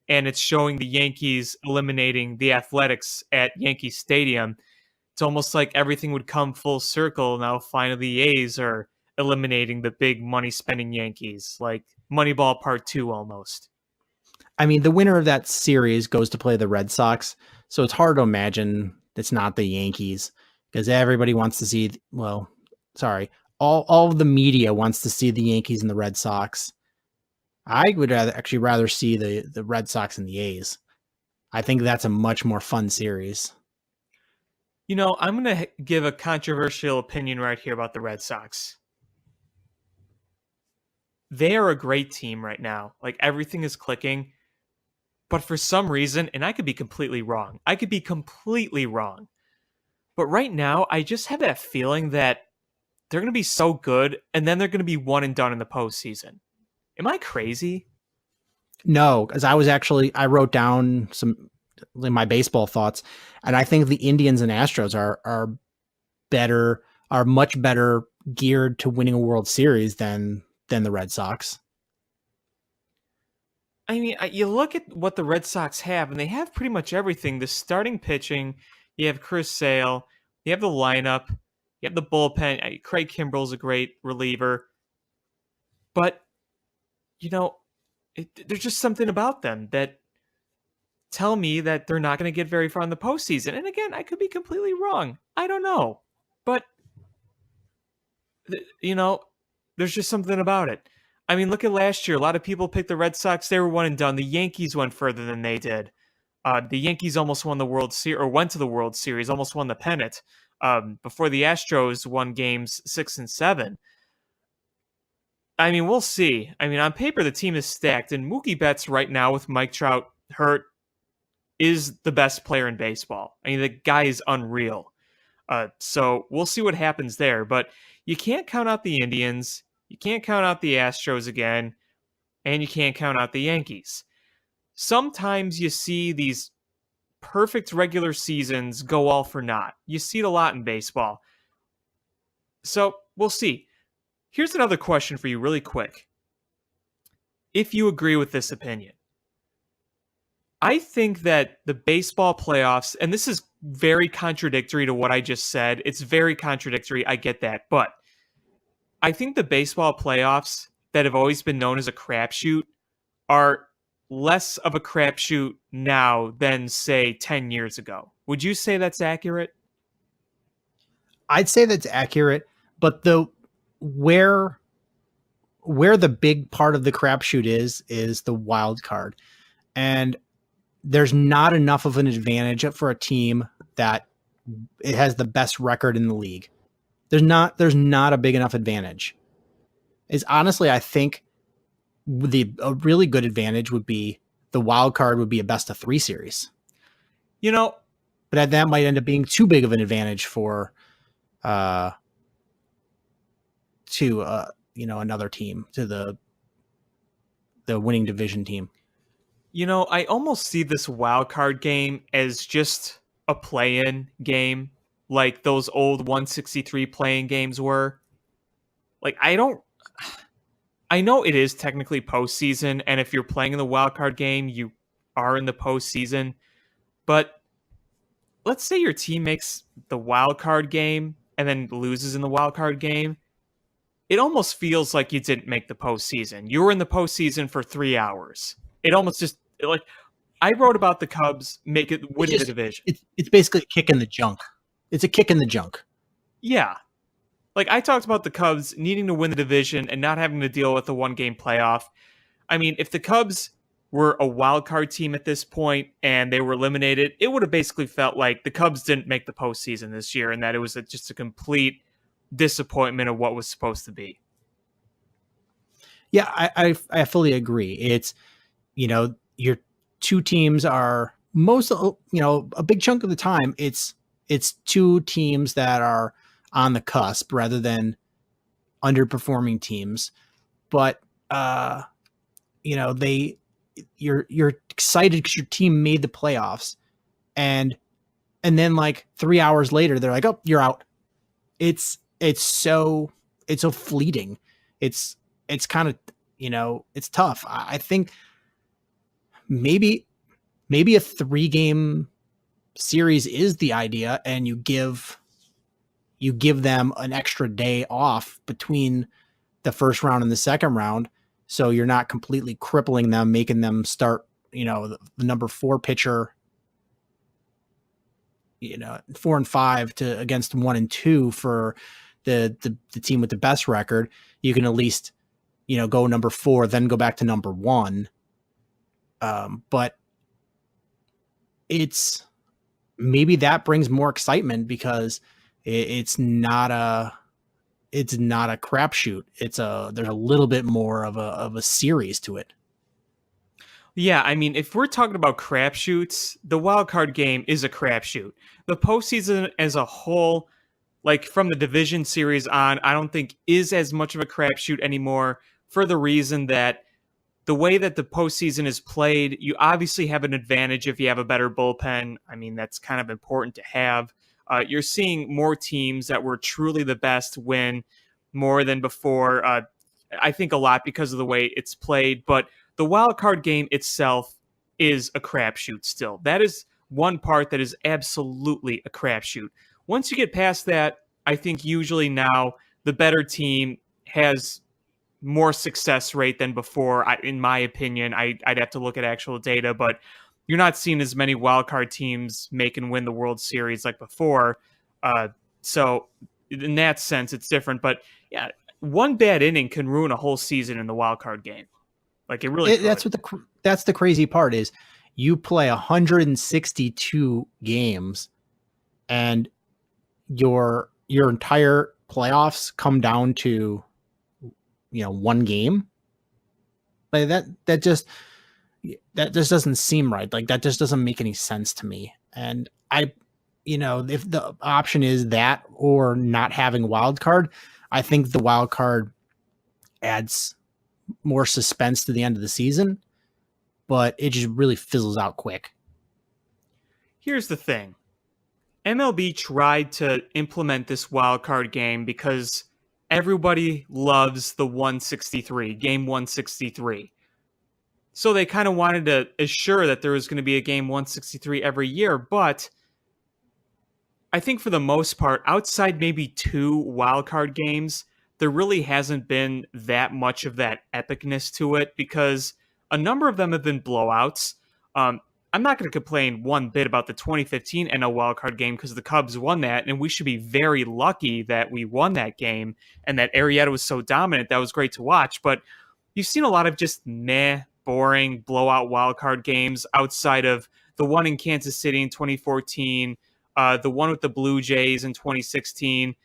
and it's showing the Yankees eliminating the Athletics at Yankee Stadium. It's almost like everything would come full circle. Now, finally, the A's are eliminating the big money-spending Yankees, like Moneyball Part 2 almost. I mean, the winner of that series goes to play the Red Sox, so it's hard to imagine it's not the Yankees. Because everybody wants to see, all of the media wants to see the Yankees and the Red Sox. I would rather see the Red Sox and the A's. I think that's a much more fun series. I'm going to give a controversial opinion right here about the Red Sox. They are a great team right now. Like, everything is clicking. But for some reason, and I could be completely wrong. But right now, I just have that feeling that they're going to be so good, and then they're going to be one and done in the postseason. Am I crazy? No, because I wrote down my baseball thoughts, and I think the Indians and Astros are much better geared to winning a World Series than the Red Sox. I mean, you look at what the Red Sox have, and they have pretty much everything. The starting pitching. You have Chris Sale. You have the lineup. You have the bullpen. Craig Kimbrell's a great reliever. But, there's just something about them that tell me that they're not going to get very far in the postseason. And again, I could be completely wrong. I don't know. But, there's just something about it. I mean, look at last year. A lot of people picked the Red Sox. They were one and done. The Yankees went further than they did. The Yankees almost won the World Series, or went to the World Series, almost won the pennant, before the Astros won games 6 and 7. I mean, we'll see. I mean, on paper, the team is stacked, and Mookie Betts right now with Mike Trout hurt is the best player in baseball. I mean, the guy is unreal. So we'll see what happens there, but you can't count out the Indians, you can't count out the Astros again, and you can't count out the Yankees. Sometimes you see these perfect regular seasons go all for naught. You see it a lot in baseball. So we'll see. Here's another question for you really quick. If you agree with this opinion, I think that the baseball playoffs, and this is very contradictory to what I just said. It's very contradictory. I get that. But I think the baseball playoffs that have always been known as a crapshoot are less of a crapshoot now than, say, 10 years ago. Would you say that's accurate? I'd say that's accurate, but where the big part of the crapshoot is the wild card. And there's not enough of an advantage for a team that it has the best record in the league. There's not a big enough advantage. Is honestly, I think a really good advantage would be the wild card would be a best of 3 series. You know, but that might end up being too big of an advantage for another team, to the winning division team. You know, I almost see this wild card game as just a play-in game, like those old 163 play-in games were. Like, I know it is technically postseason, and if you're playing in the wild card game, you are in the postseason. But let's say your team makes the wild card game and then loses in the wild card game. It almost feels like you didn't make the postseason. You were in the postseason for 3 hours. It almost just like I wrote about the Cubs winning the division. It's basically a kick in the junk. It's a kick in the junk. Yeah. Like, I talked about the Cubs needing to win the division and not having to deal with a one-game playoff. I mean, if the Cubs were a wild card team at this point and they were eliminated, it would have basically felt like the Cubs didn't make the postseason this year and that it was just a complete disappointment of what was supposed to be. Yeah, I fully agree. It's, your two teams are a big chunk of the time, it's two teams that are on the cusp rather than underperforming teams. But, you're excited because your team made the playoffs, and then like 3 hours later, they're like, oh, you're out. It's so fleeting. It's kind of, it's tough. I think maybe a 3-game series is the idea, and you give them an extra day off between the first round and the second round. So you're not completely crippling them, making them start, the number 4 pitcher, 4 and 5 against 1 and 2 for the team with the best record. You can at least, go number 4, then go back to number 1. But maybe that brings more excitement because it's not a crapshoot. There's a little bit more of a series to it. Yeah, I mean, if we're talking about crapshoots, the wild card game is a crapshoot. The postseason as a whole, like from the division series on, I don't think is as much of a crapshoot anymore, for the reason that the way that the postseason is played, you obviously have an advantage if you have a better bullpen. I mean, that's kind of important to have. You're seeing more teams that were truly the best win more than before. I think a lot because of the way it's played, but the wild card game itself is a crapshoot still. That is one part that is absolutely a crapshoot. Once you get past that, I think usually now the better team has more success rate than before. In my opinion, I'd have to look at actual data, but you're not seeing as many wildcard teams make and win the World Series like before. So in that sense, it's different. But yeah, one bad inning can ruin a whole season in the wildcard game. Like it really. That's the crazy part is you play 162 games, and your entire playoffs come down to one game. Like that just doesn't seem right. Like that just doesn't make any sense to me. And if the option is that or not having wild card, I think the wild card adds more suspense to the end of the season, but it just really fizzles out quick. Here's the thing. MLB tried to implement this wild card game because everybody loves the 163, game 163. So they kind of wanted to assure that there was going to be a game 163 every year, but I think for the most part, outside maybe 2 wildcard games, there really hasn't been that much of that epicness to it because a number of them have been blowouts. I'm not going to complain one bit about the 2015 NL wildcard game because the Cubs won that, and we should be very lucky that we won that game and that Arrieta was so dominant. That was great to watch, but you've seen a lot of just boring blowout wildcard games outside of the one in Kansas City in 2014, the one with the Blue Jays in 2016.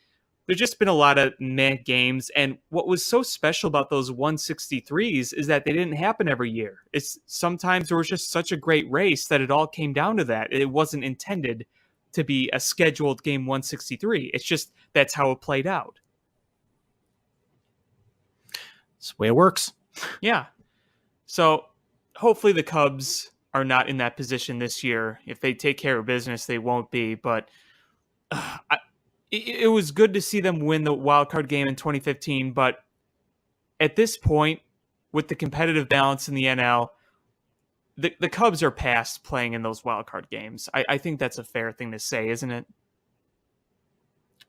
There's just been a lot of meh games. And what was so special about those 163s is that they didn't happen every year. It's sometimes there was just such a great race that it all came down to that. It wasn't intended to be a scheduled game 163. It's just that's how it played out. That's the way it works. Yeah. So hopefully the Cubs are not in that position this year. If they take care of business, they won't be. But it was good to see them win the wild card game in 2015. But at this point, with the competitive balance in the NL, the Cubs are past playing in those wild card games. I think that's a fair thing to say, isn't it?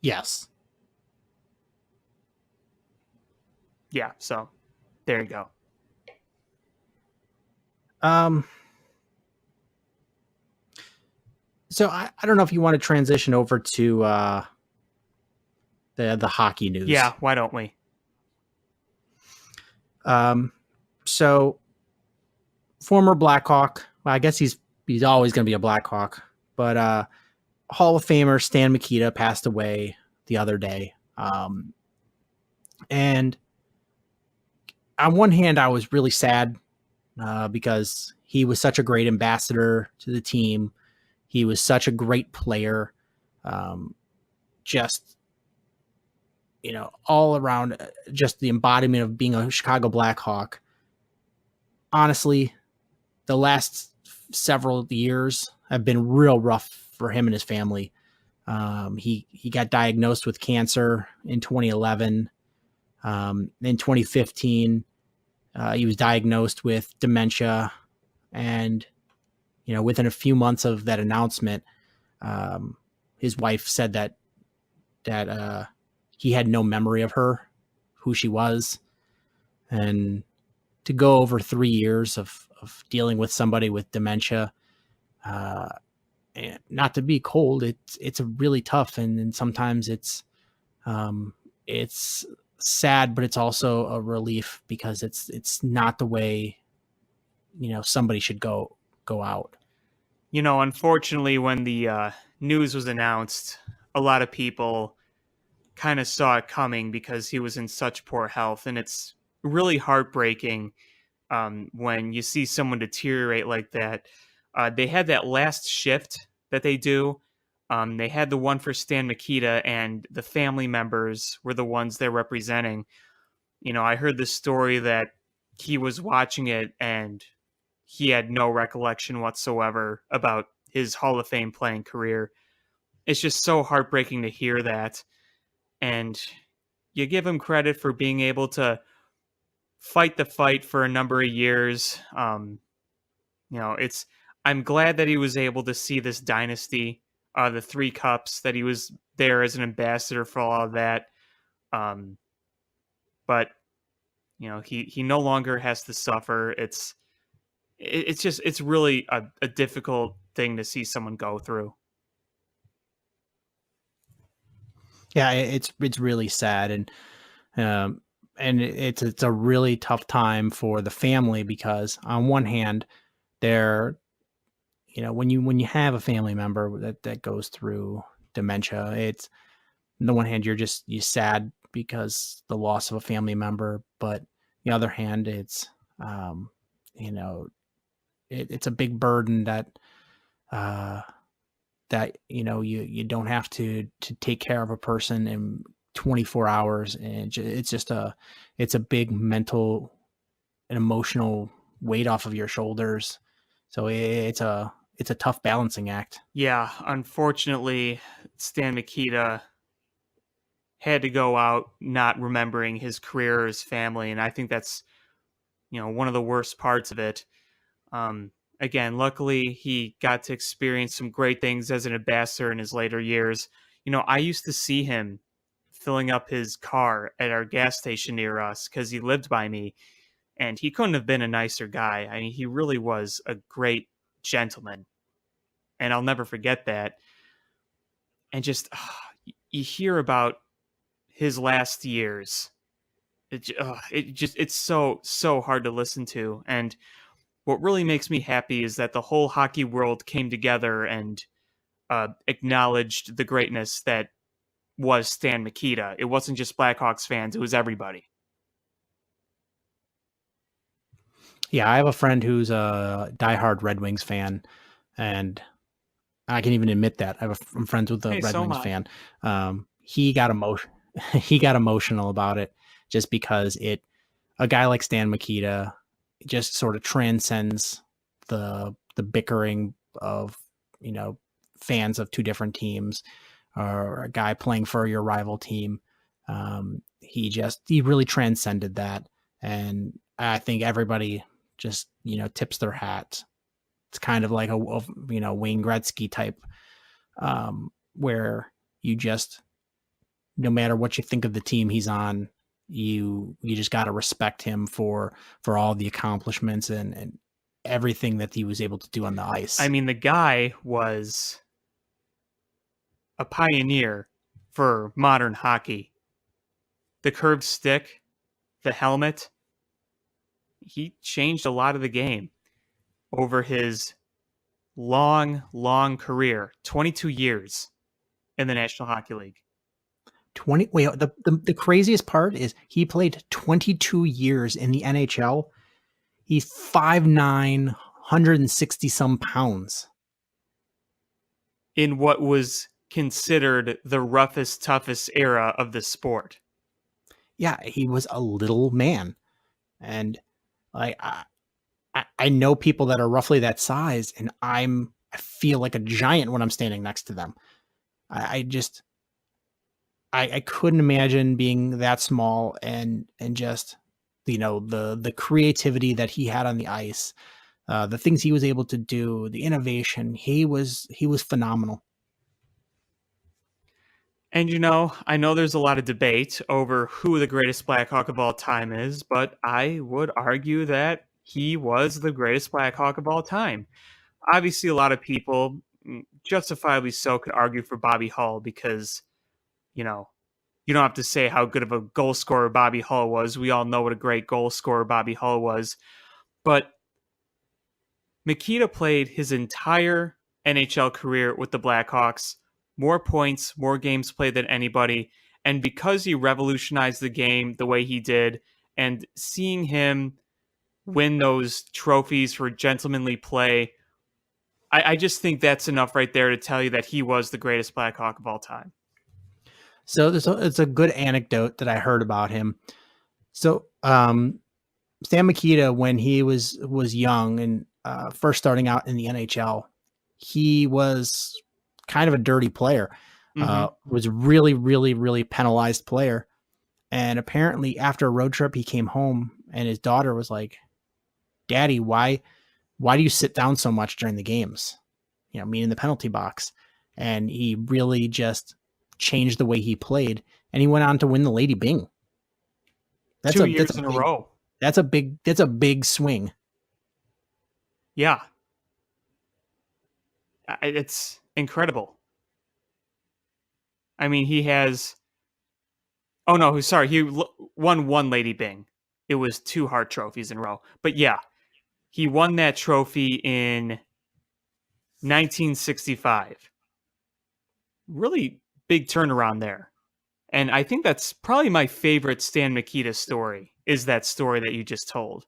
Yes. Yeah. So there you go. So I don't know if you want to transition over to the hockey news. Yeah, why don't we? So former Blackhawk, well, I guess he's always going to be a Blackhawk, but Hall of Famer Stan Mikita passed away the other day. And on one hand, I was really sad because he was such a great ambassador to the team. He was such a great player. Just, all around, just the embodiment of being a Chicago Blackhawk. Honestly, the last several years have been real rough for him and his family. He got diagnosed with cancer in 2011. In 2015, he was diagnosed with dementia, and within a few months of that announcement, his wife said that he had no memory of her, who she was, and to go over 3 years of dealing with somebody with dementia, and not to be cold, it's a really tough, and sometimes it's sad, but it's also a relief because it's not the way somebody should go out. Unfortunately, when the news was announced, a lot of people kind of saw it coming because he was in such poor health, and it's really heartbreaking when you see someone deteriorate like that. They had that last shift that they do. They had the one for Stan Mikita, and the family members were the ones they're representing. I heard the story that he was watching it and he had no recollection whatsoever about his Hall of Fame playing career. It's just so heartbreaking to hear that. And you give him credit for being able to fight the fight for a number of years. I'm glad that he was able to see this dynasty, the 3 cups, that he was there as an ambassador for all of that. But he no longer has to suffer. It's really a difficult thing to see someone go through. Yeah, it's really sad, and it's a really tough time for the family because on one hand, they're when you have a family member that goes through dementia, it's on the one hand you're sad because the loss of a family member, but the other hand it's it's a big burden that you don't have to take care of a person in 24 hours, and it's a big mental and emotional weight off of your shoulders. So it's a tough balancing act. Yeah, unfortunately, Stan Mikita had to go out not remembering his career or his family, and I think that's one of the worst parts of it. Again, luckily he got to experience some great things as an ambassador in his later years. I used to see him filling up his car at our gas station near us because he lived by me, and he couldn't have been a nicer guy. I mean, he really was a great gentleman, and I'll never forget that. And just you hear about his last years. It's so hard to listen to. And what really makes me happy is that the whole hockey world came together and acknowledged the greatness that was Stan Mikita. It wasn't just Blackhawks fans, it was everybody. Yeah, I have a friend who's a diehard Red Wings fan, and I can even admit that. I'm friends with a Red Wings fan. He got emotional about it just because a guy like Stan Mikita just sort of transcends the bickering of, fans of two different teams, or a guy playing for your rival team. He really transcended that. And I think everybody just, tips their hat. It's kind of like a Wayne Gretzky type, where you just, no matter what you think of the team he's on, you just got to respect him for all the accomplishments and everything that he was able to do on the ice. I mean, the guy was a pioneer for modern hockey. The curved stick, the helmet, he changed a lot of the game over his long career, 22 years in the National Hockey League. The craziest part is he played 22 years in the NHL. He's 5'9", 160 some pounds. In what was considered the roughest, toughest era of the sport. Yeah, he was a little man. And I know people that are roughly that size, and I feel like a giant when I'm standing next to them. I couldn't imagine being that small and just, the creativity that he had on the ice, the things he was able to do, the innovation. He was phenomenal. And I know there's a lot of debate over who the greatest Blackhawk of all time is, but I would argue that he was the greatest Blackhawk of all time. Obviously, a lot of people, justifiably so, could argue for Bobby Hull because, you don't have to say how good of a goal scorer Bobby Hull was. We all know what a great goal scorer Bobby Hull was. But Mikita played his entire NHL career with the Blackhawks, more points, more games played than anybody. And because he revolutionized the game the way he did, and seeing him win those trophies for gentlemanly play, I just think that's enough right there to tell you that he was the greatest Blackhawk of all time. So it's a good anecdote that I heard about him. So Stan Mikita, when he was young and first starting out in the NHL, he was kind of a dirty player. Was really, really, really penalized player. And apparently after a road trip, he came home and his daughter was like, "Daddy, why do you sit down so much during the games? Me in the penalty box." And he really just changed the way he played, and he went on to win the Lady Byng. That's 2 years in a row. That's a big swing. Yeah. It's incredible. I mean, he has... Oh, no, sorry. He won one Lady Byng. It was 2 Hart trophies in a row. But yeah, he won that trophy in 1965. Really big turnaround there. And I think that's probably my favorite Stan Mikita story, is that story that you just told.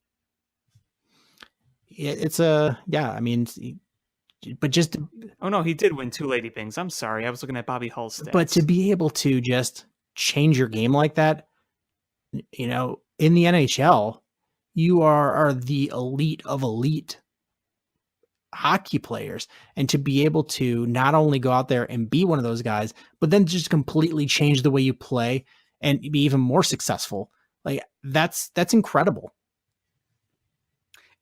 But just... Oh, no, he did win 2 Lady Byngs. I'm sorry. I was looking at Bobby Hull's stats. But to be able to just change your game like that, in the NHL, you are the elite of elite hockey players. And to be able to not only go out there and be one of those guys, but then just completely change the way you play and be even more successful, like that's incredible.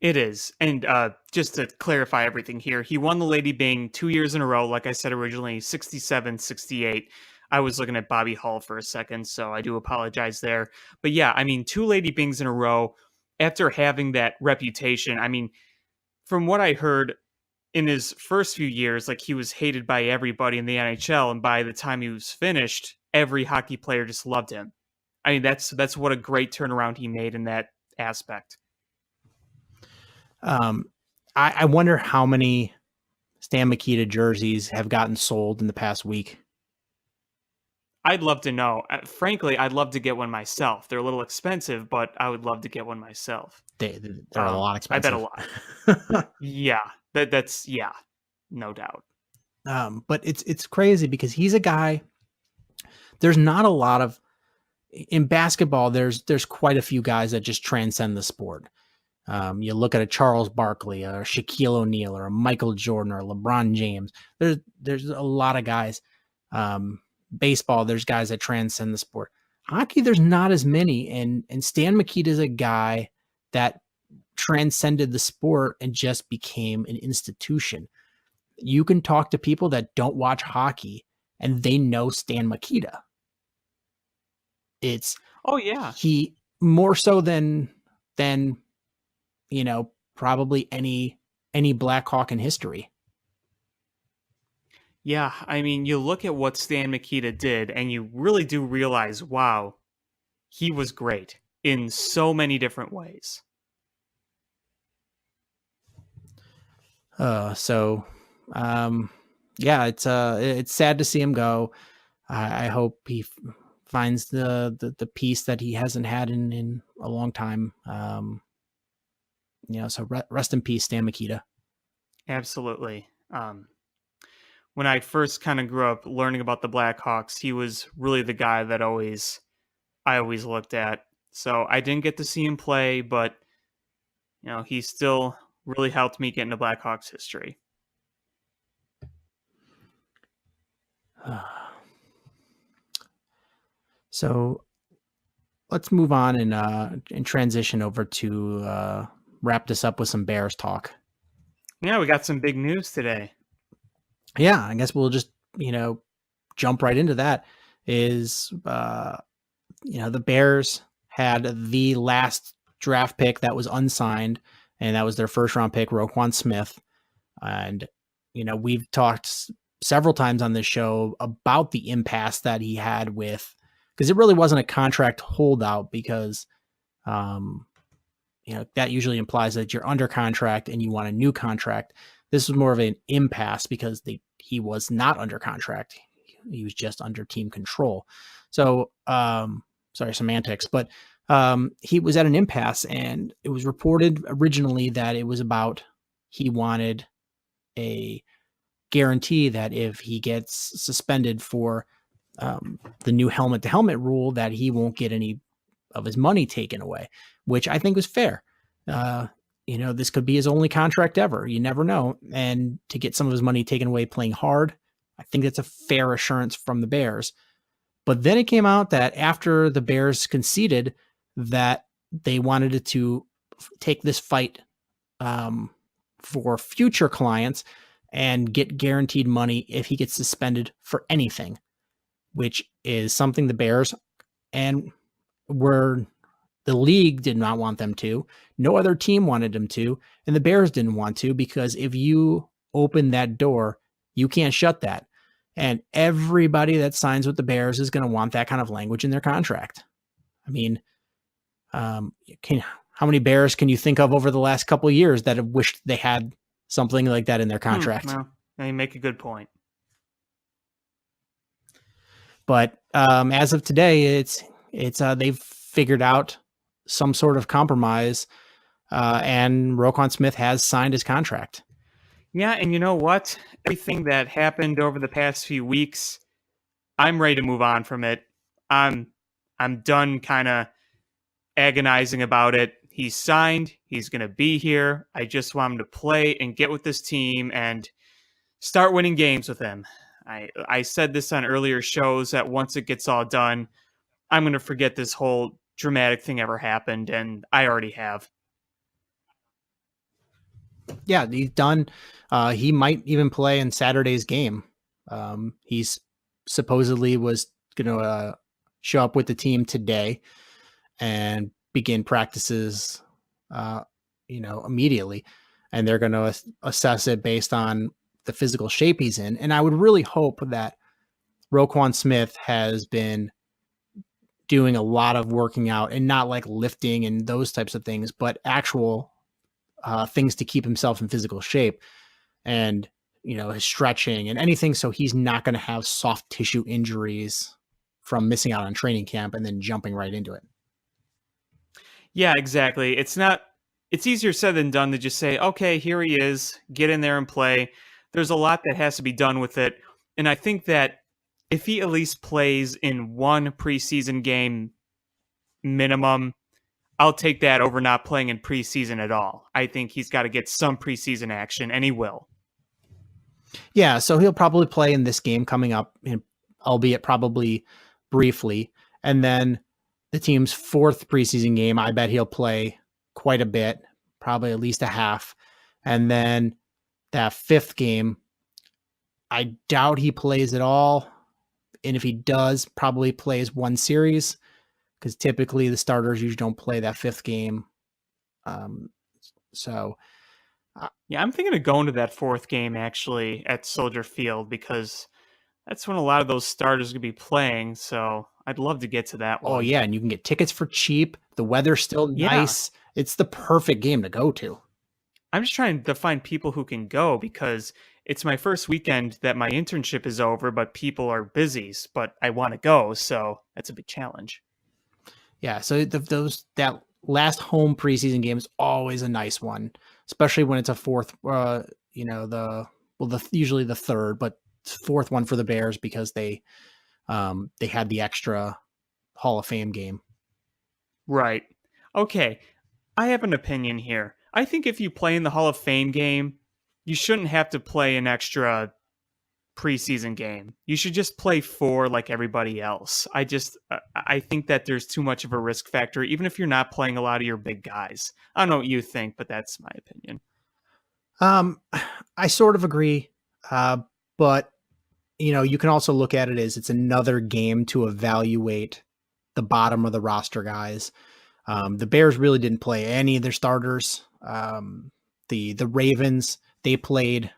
It is. And just to clarify everything here, he won the Lady Bing 2 years in a row. Like I said originally, 67, 68. I was looking at Bobby Hall for a second, so I do apologize there. But yeah, I mean, 2 Lady Bings in a row after having that reputation. I mean, from what I heard in his first few years, like he was hated by everybody in the NHL. And by the time he was finished, every hockey player just loved him. I mean, that's what a great turnaround he made in that aspect. I wonder how many Stan Mikita jerseys have gotten sold in the past week. I'd love to know. Frankly, I'd love to get one myself. They're a little expensive, but I would love to get one myself. They're a lot expensive. I bet a lot. Yeah, that's no doubt. But it's crazy because he's a guy. There's not a lot of in basketball. There's quite a few guys that just transcend the sport. You look at a Charles Barkley, or Shaquille O'Neal, or a Michael Jordan, or LeBron James. There's a lot of guys. Baseball, there's guys that transcend the sport. Hockey, there's not as many. And Stan Mikita is a guy that transcended the sport and just became an institution. You can talk to people that don't watch hockey and they know Stan Mikita. It's he more so than probably any Blackhawk in history. Yeah, I mean, you look at what Stan Mikita did, and you really do realize, wow, he was great in so many different ways. It's sad to see him go. I hope he finds the peace that he hasn't had in a long time. So rest in peace, Stan Mikita. Absolutely. When I first kind of grew up learning about the Blackhawks, he was really the guy that I always looked at. So I didn't get to see him play, but he still really helped me get into Blackhawks history. So let's move on and transition over to wrap this up with some Bears talk. Yeah, we got some big news today. Yeah, I guess we'll just, jump right into that. The Bears had the last draft pick that was unsigned, and that was their first round pick, Roquan Smith. And, we've talked several times on this show about the impasse that he had because it really wasn't a contract holdout because, that usually implies that you're under contract and you want a new contract. This was more of an impasse because he was not under contract. He was just under team control. So, sorry, semantics, but he was at an impasse, and it was reported originally that it was about he wanted a guarantee that if he gets suspended for the new helmet-to-helmet rule, that he won't get any of his money taken away, which I think was fair. This could be his only contract ever. You never know. And to get some of his money taken away playing hard, I think that's a fair assurance from the Bears. But then it came out that after the Bears conceded that they wanted to take this fight for future clients and get guaranteed money if he gets suspended for anything, which is something the Bears the league did not want them to. No other team wanted them to. And the Bears didn't want to, because if you open that door, you can't shut that. And everybody that signs with the Bears is going to want that kind of language in their contract. I mean, how many Bears can you think of over the last couple of years that have wished they had something like that in their contract? Well, you make a good point. But as of today, it's they've figured out some sort of compromise, and Roquan Smith has signed his contract. Yeah, and you know what? Everything that happened over the past few weeks, I'm ready to move on from it. I'm done kind of agonizing about it. He's signed. He's going to be here. I just want him to play and get with this team and start winning games with him. I said this on earlier shows that once it gets all done, I'm going to forget this whole dramatic thing ever happened, and I already have. yeah, he's done. He might even play in Saturday's game. He's supposedly was going to show up with the team today and begin practices, immediately. And they're going to assess it based on the physical shape he's in. And I would really hope that Roquan Smith has been doing a lot of working out and not like lifting and those types of things, but actual things to keep himself in physical shape and, his stretching and anything. So he's not going to have soft tissue injuries from missing out on training camp and then jumping right into it. Yeah, exactly. It's easier said than done to just say, okay, here he is, get in there and play. There's a lot that has to be done with it. And I think that if he at least plays in one preseason game minimum, I'll take that over not playing in preseason at all. I think he's got to get some preseason action, and he will. Yeah, so he'll probably play in this game coming up, albeit probably briefly. And then the team's fourth preseason game, I bet he'll play quite a bit, probably at least a half. And then that fifth game, I doubt he plays at all. And if he does, probably plays one series, because typically the starters usually don't play that fifth game. Yeah, I'm thinking of going to that fourth game actually at Soldier Field, because that's when a lot of those starters are going to be playing. So I'd love to get to that one. Oh, yeah. And you can get tickets for cheap. The weather's still nice. It's the perfect game to go to. I'm just trying to find people who can go, because it's my first weekend that my internship is over, but people are busy, but I want to go. So that's a big challenge. Yeah. So that last home preseason game is always a nice one, especially when it's a fourth, usually the third, but fourth one for the Bears, because they had the extra Hall of Fame game. Right. Okay. I have an opinion here. I think if you play in the Hall of Fame game, you shouldn't have to play an extra preseason game. You should just play 4 like everybody else. I think that there's too much of a risk factor, even if you're not playing a lot of your big guys. I don't know what you think, but that's my opinion. I sort of agree. But you can also look at it as it's another game to evaluate the bottom of the roster guys. The Bears really didn't play any of their starters. The Ravens, they played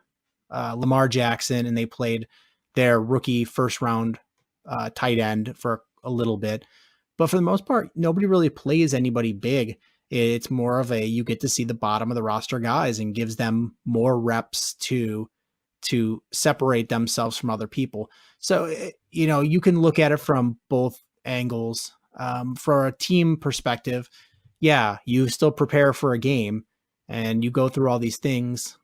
Lamar Jackson, and they played their rookie first round tight end for a little bit. But for the most part, nobody really plays anybody big. It's more of you get to see the bottom of the roster guys and gives them more reps to separate themselves from other people. So, you can look at it from both angles. For a team perspective, yeah, you still prepare for a game and you go through all these things.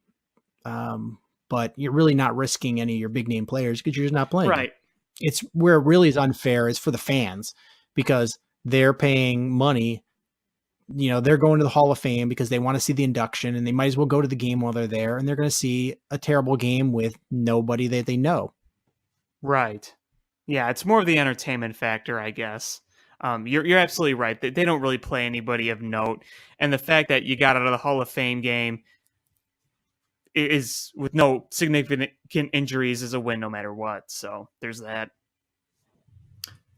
But you're really not risking any of your big name players because you're just not playing. Right. It's where it really is unfair is for the fans, because they're paying money. They're going to the Hall of Fame because they want to see the induction, and they might as well go to the game while they're there, and they're going to see a terrible game with nobody that they know. Right. Yeah, it's more of the entertainment factor, I guess. You're absolutely right. They don't really play anybody of note. And the fact that you got out of the Hall of Fame game is with no significant injuries is a win no matter what. So there's that.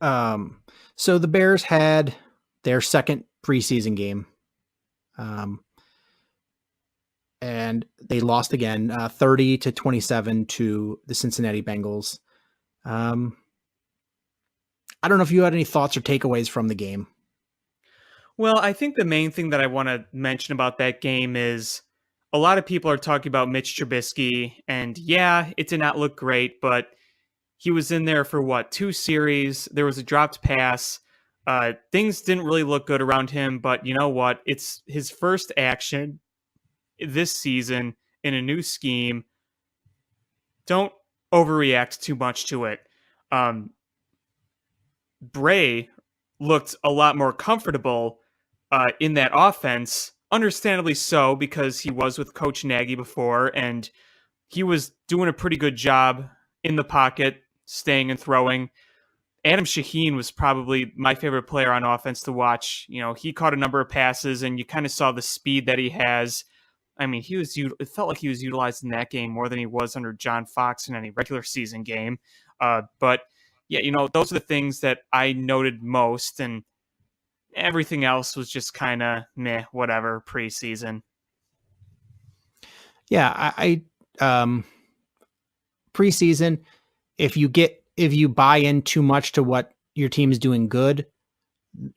So the Bears had their second preseason game. And they lost again, 30-27 to the Cincinnati Bengals. I don't know if you had any thoughts or takeaways from the game. Well, I think the main thing that I want to mention about that game is a lot of people are talking about Mitch Trubisky, and yeah, it did not look great, but he was in there for 2 series. There was a dropped pass. Things didn't really look good around him, but you know what? It's his first action this season in a new scheme. Don't overreact too much to it. Bray looked a lot more comfortable in that offense, understandably so, because he was with Coach Nagy before, and he was doing a pretty good job in the pocket, staying and throwing. Adam Shaheen was probably my favorite player on offense to watch. He caught a number of passes, and you kind of saw the speed that he has. I mean, it felt like he was utilized in that game more than he was under John Fox in any regular season game. But yeah, those are the things that I noted most, and everything else was just kind of meh, whatever, preseason. Yeah, I preseason, if you buy in too much to what your team is doing good,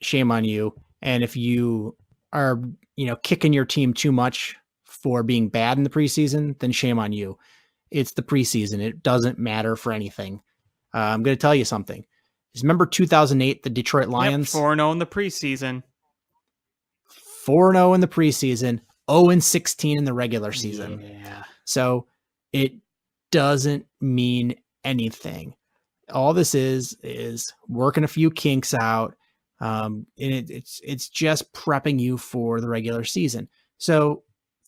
shame on you. And if you are, kicking your team too much for being bad in the preseason, then shame on you. It's the preseason. It doesn't matter for anything. I'm going to tell you something. Remember 2008, the Detroit Lions? 4-0 in the preseason. 4-0 in the preseason, 0-16 in the regular season. Yeah. So it doesn't mean anything. All this is working a few kinks out. And it's just prepping you for the regular season. So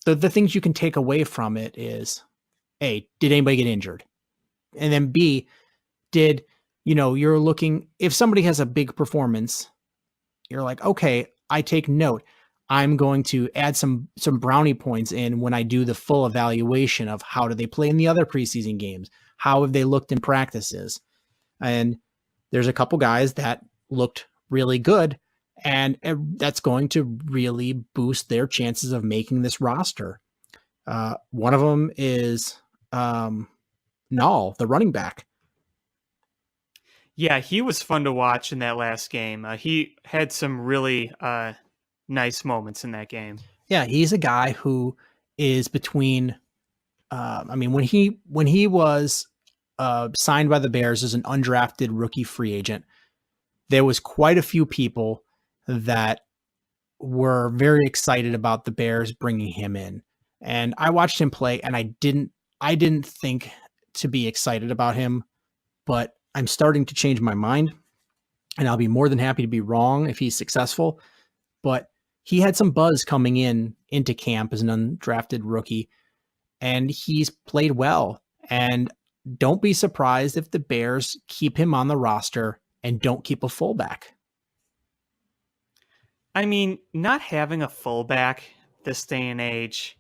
the things you can take away from it is, A, did anybody get injured? And then B, you're looking, if somebody has a big performance, you're like, okay, I take note. I'm going to add some brownie points in when I do the full evaluation of how do they play in the other preseason games? How have they looked in practices? And there's a couple guys that looked really good, and that's going to really boost their chances of making this roster. One of them is Null, the running back. Yeah, he was fun to watch in that last game. He had some really nice moments in that game. Yeah, he's a guy who is between. When he was signed by the Bears as an undrafted rookie free agent, there was quite a few people that were very excited about the Bears bringing him in. And I watched him play, and I didn't think to be excited about him, but I'm starting to change my mind, and I'll be more than happy to be wrong if he's successful. But he had some buzz coming into camp as an undrafted rookie, and he's played well. And don't be surprised if the Bears keep him on the roster and don't keep a fullback. I mean, not having a fullback this day and age,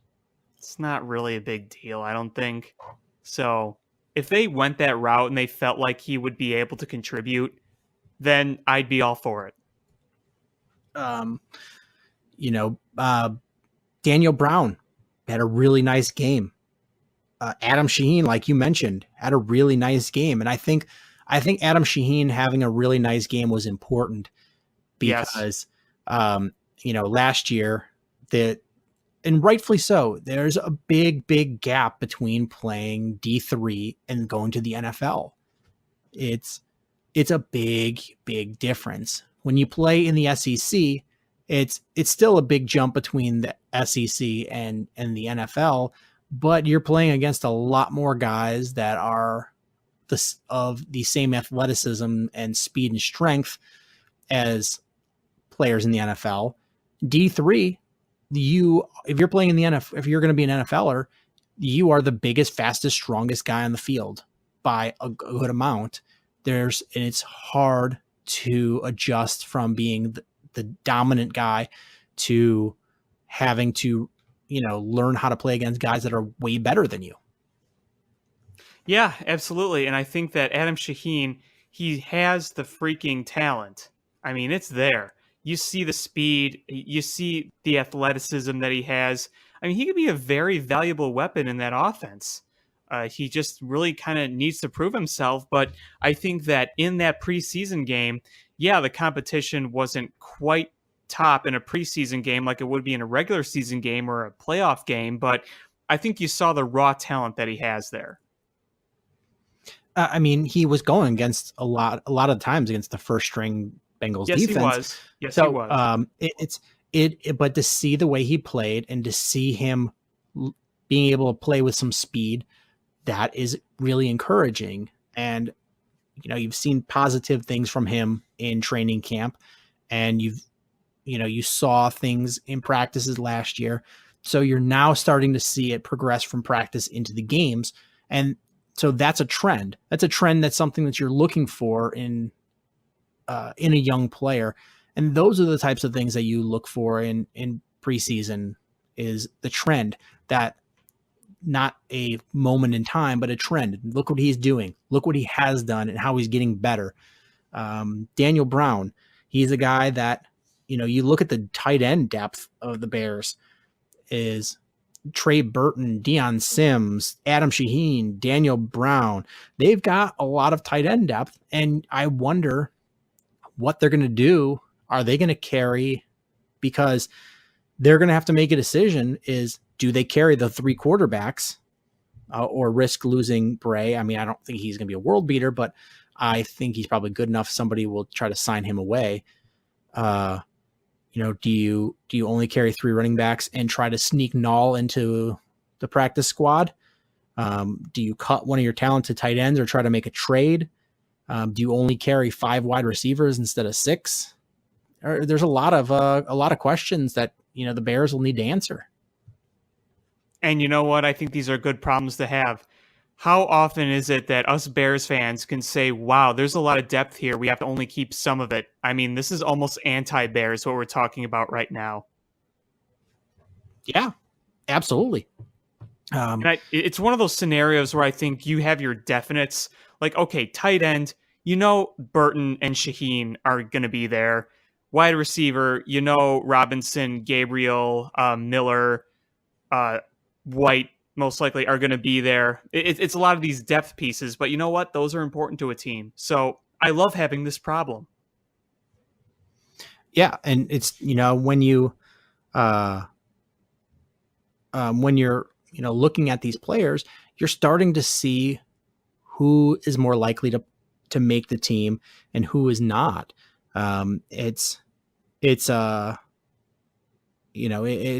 it's not really a big deal, I don't think. So if they went that route and they felt like he would be able to contribute, then I'd be all for it. Daniel Brown had a really nice game. Adam Shaheen, like you mentioned, had a really nice game. And I think Adam Shaheen having a really nice game was important because, last year and rightfully so, there's a big gap between playing D3 and going to the NFL. It's a big difference. When you play in the SEC, it's still a big jump between the SEC and the NFL, but you're playing against a lot more guys that are of the same athleticism and speed and strength as players in the NFL. D3, if you're playing in the NFL, if you're going to be an NFLer, you are the biggest, fastest, strongest guy on the field by a good amount. And it's hard to adjust from being the dominant guy to having to, learn how to play against guys that are way better than you. Yeah, absolutely. And I think that Adam Shaheen, he has the freaking talent. I mean, it's there. You see the speed, you see the athleticism that he has. I mean, he could be a very valuable weapon in that offense. He just really kind of needs to prove himself. But I think that in that preseason game, yeah, the competition wasn't quite top in a preseason game like it would be in a regular season game or a playoff game. But I think you saw the raw talent that he has there. He was going against a lot of times against the first string Bengals defense. Yes, he was. But to see the way he played and to see him being able to play with some speed, that is really encouraging. And, you've seen positive things from him in training camp, and you saw things in practices last year. So you're now starting to see it progress from practice into the games. And so that's a trend. That's something that you're looking for in a young player. And those are the types of things that you look for in preseason is the trend, that not a moment in time, but a trend. Look what he's doing. Look what he has done and how he's getting better. Daniel Brown, he's a guy that, you look at the tight end depth of the Bears is Trey Burton, Deion Sims, Adam Shaheen, Daniel Brown. They've got a lot of tight end depth, and I wonder what they're going to do. Are they going to carry? Because they're going to have to make a decision is, do they carry the 3 quarterbacks or risk losing Bray? I mean, I don't think he's going to be a world beater, but I think he's probably good enough. Somebody will try to sign him away. Do you only carry 3 running backs and try to sneak Null into the practice squad? Do you cut one of your talented tight ends or try to make a trade? Do you only carry 5 wide receivers instead of 6? There's a lot of questions that, the Bears will need to answer. And you know what? I think these are good problems to have. How often is it that us Bears fans can say, wow, there's a lot of depth here. We have to only keep some of it. I mean, this is almost anti-Bears, what we're talking about right now. Yeah, absolutely. It's one of those scenarios where I think you have your definites. Like, okay, tight end, Burton and Shaheen are going to be there. Wide receiver, Robinson, Gabriel, Miller, White, most likely are going to be there. It's a lot of these depth pieces, but you know what? Those are important to a team. So I love having this problem. Yeah, and it's when you're looking at these players, you're starting to see who is more likely to make the team and who is not. It's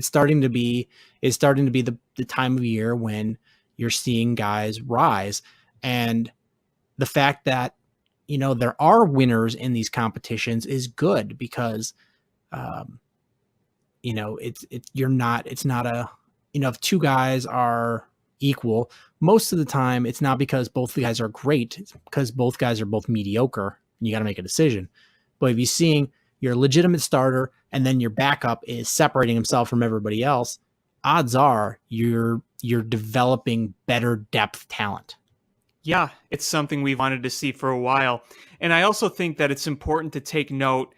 starting to be the time of year when you're seeing guys rise, and the fact that there are winners in these competitions is good, because it's not a, if 2 guys are equal, most of the time it's not because both the guys are great, it's because both guys are both mediocre and you got to make a decision. But if you're seeing your legitimate starter and then your backup is separating himself from everybody else, odds are you're developing better depth talent. Yeah, it's something we've wanted to see for a while. And I also think that it's important to take note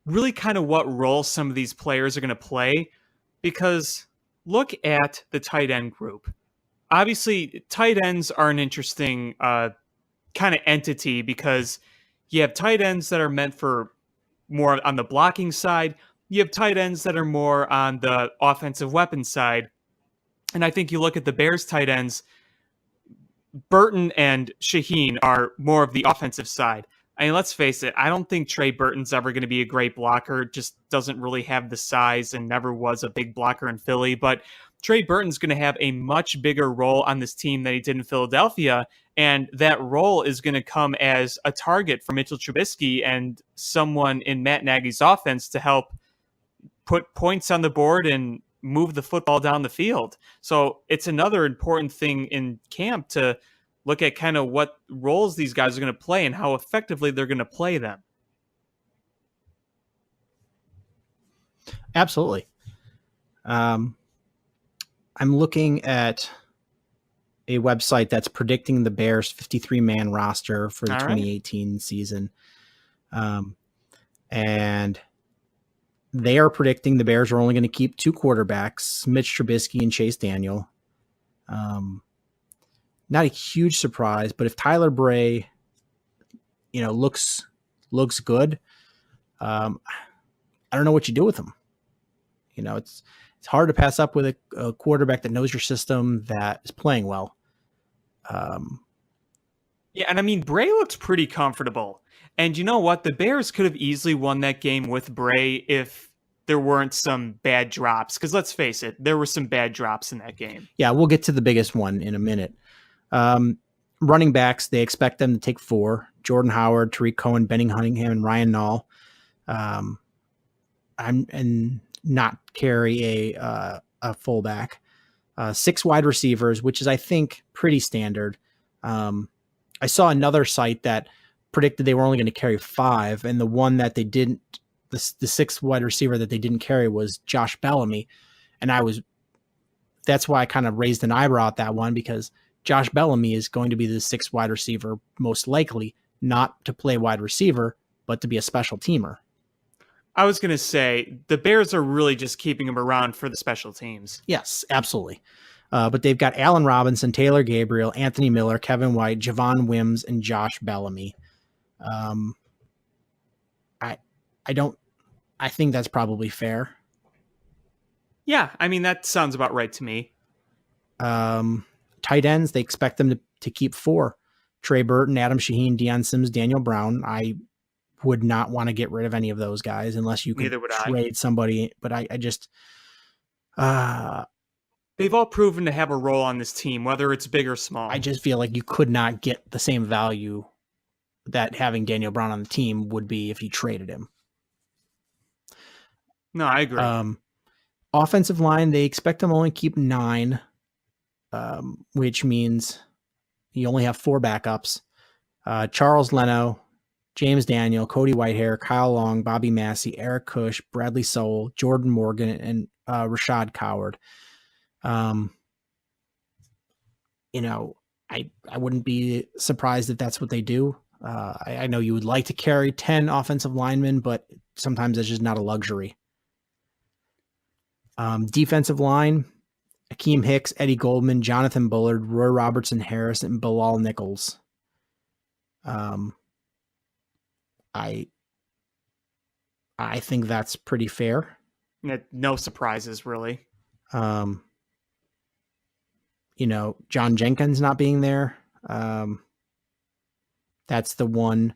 really kind of what role some of these players are going to play, because look at the tight end group. Obviously, tight ends are an interesting kind of entity, because you have tight ends that are meant for more on the blocking side. You have tight ends that are more on the offensive weapon side. And I think you look at the Bears tight ends, Burton and Shaheen are more of the offensive side. I mean, let's face it, I don't think Trey Burton's ever going to be a great blocker, just doesn't really have the size and never was a big blocker in Philly. But Trey Burton's going to have a much bigger role on this team than he did in Philadelphia. And that role is going to come as a target for Mitchell Trubisky and someone in Matt Nagy's offense to help put points on the board and move the football down the field. So it's another important thing in camp to look at kind of what roles these guys are going to play and how effectively they're going to play them. Absolutely. I'm looking at a website that's predicting the Bears 53-man roster for the 2018 season. And they are predicting the Bears are only going to keep 2 quarterbacks, Mitch Trubisky and Chase Daniel. Not a huge surprise, but if Tyler Bray, looks good, I don't know what you do with him. It's hard to pass up with a quarterback that knows your system, that is playing well. Yeah, and I mean, Bray looks pretty comfortable. And you know what? The Bears could have easily won that game with Bray if there weren't some bad drops. Because let's face it, there were some bad drops in that game. Yeah, we'll get to the biggest one in a minute. Running backs, they expect them to take 4. Jordan Howard, Tariq Cohen, Benning Hunningham, and Ryan Nall. And not carry a fullback. 6 wide receivers, which is, I think, pretty standard. I saw another site that predicted they were only going to carry 5, and the one that they didn't, the 6th wide receiver that they didn't carry was Josh Bellamy. And that's why I kind of raised an eyebrow at that one, because Josh Bellamy is going to be the sixth wide receiver, most likely not to play wide receiver, but to be a special teamer. I was going to say the Bears are really just keeping him around for the special teams. Yes, absolutely. But they've got Allen Robinson, Taylor Gabriel, Anthony Miller, Kevin White, Javon Wims, and Josh Bellamy. I think that's probably fair. Yeah, I mean, that sounds about right to me. Tight ends, they expect them to keep 4. Trey Burton, Adam Shaheen, Deion Sims, Daniel Brown. I would not want to get rid of any of those guys unless you could trade somebody. But I just... they've all proven to have a role on this team, whether it's big or small. I just feel like you could not get the same value that having Daniel Brown on the team would be if you traded him. No, I agree. Offensive line, they expect them only keep 9, which means you only have 4 backups. Charles Leno, James Daniel, Cody Whitehair, Kyle Long, Bobby Massey, Eric Cush, Bradley Sowell, Jordan Morgan, and Rashad Coward. I wouldn't be surprised if that's what they do. I know you would like to carry 10 offensive linemen, but sometimes it's just not a luxury. Defensive line, Akeem Hicks, Eddie Goldman, Jonathan Bullard, Roy Robertson Harris, and Bilal Nichols. I think that's pretty fair. No surprises, really. John Jenkins not being there. That's the one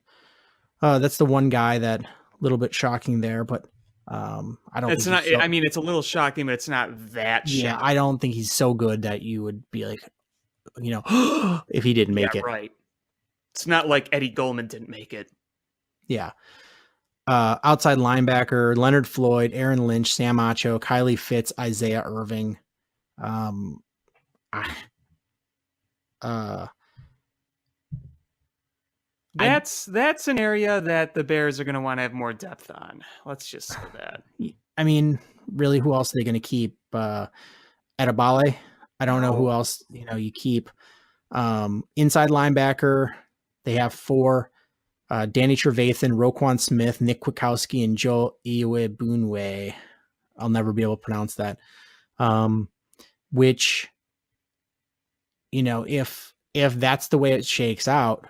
guy that a little bit shocking there, but I don't. It's not. I mean, it's a little shocking, but it's not that. Yeah, I don't think he's so good that you would be like, if he didn't make it. Right. It's not like Eddie Goldman didn't make it. Yeah. Outside linebacker, Leonard Floyd, Aaron Lynch, Sam Acho, Kylie Fitz, Isaiah Irving. That's an area that the Bears are going to want to have more depth on. Let's just say that. I mean, really, who else are they going to keep? Adebale? I don't know who else you keep. Inside linebacker, they have 4. Danny Trevathan, Roquan Smith, Nick Kwiatkowski, and Joe Iwebunwe. I'll never be able to pronounce that. Which, if that's the way it shakes out,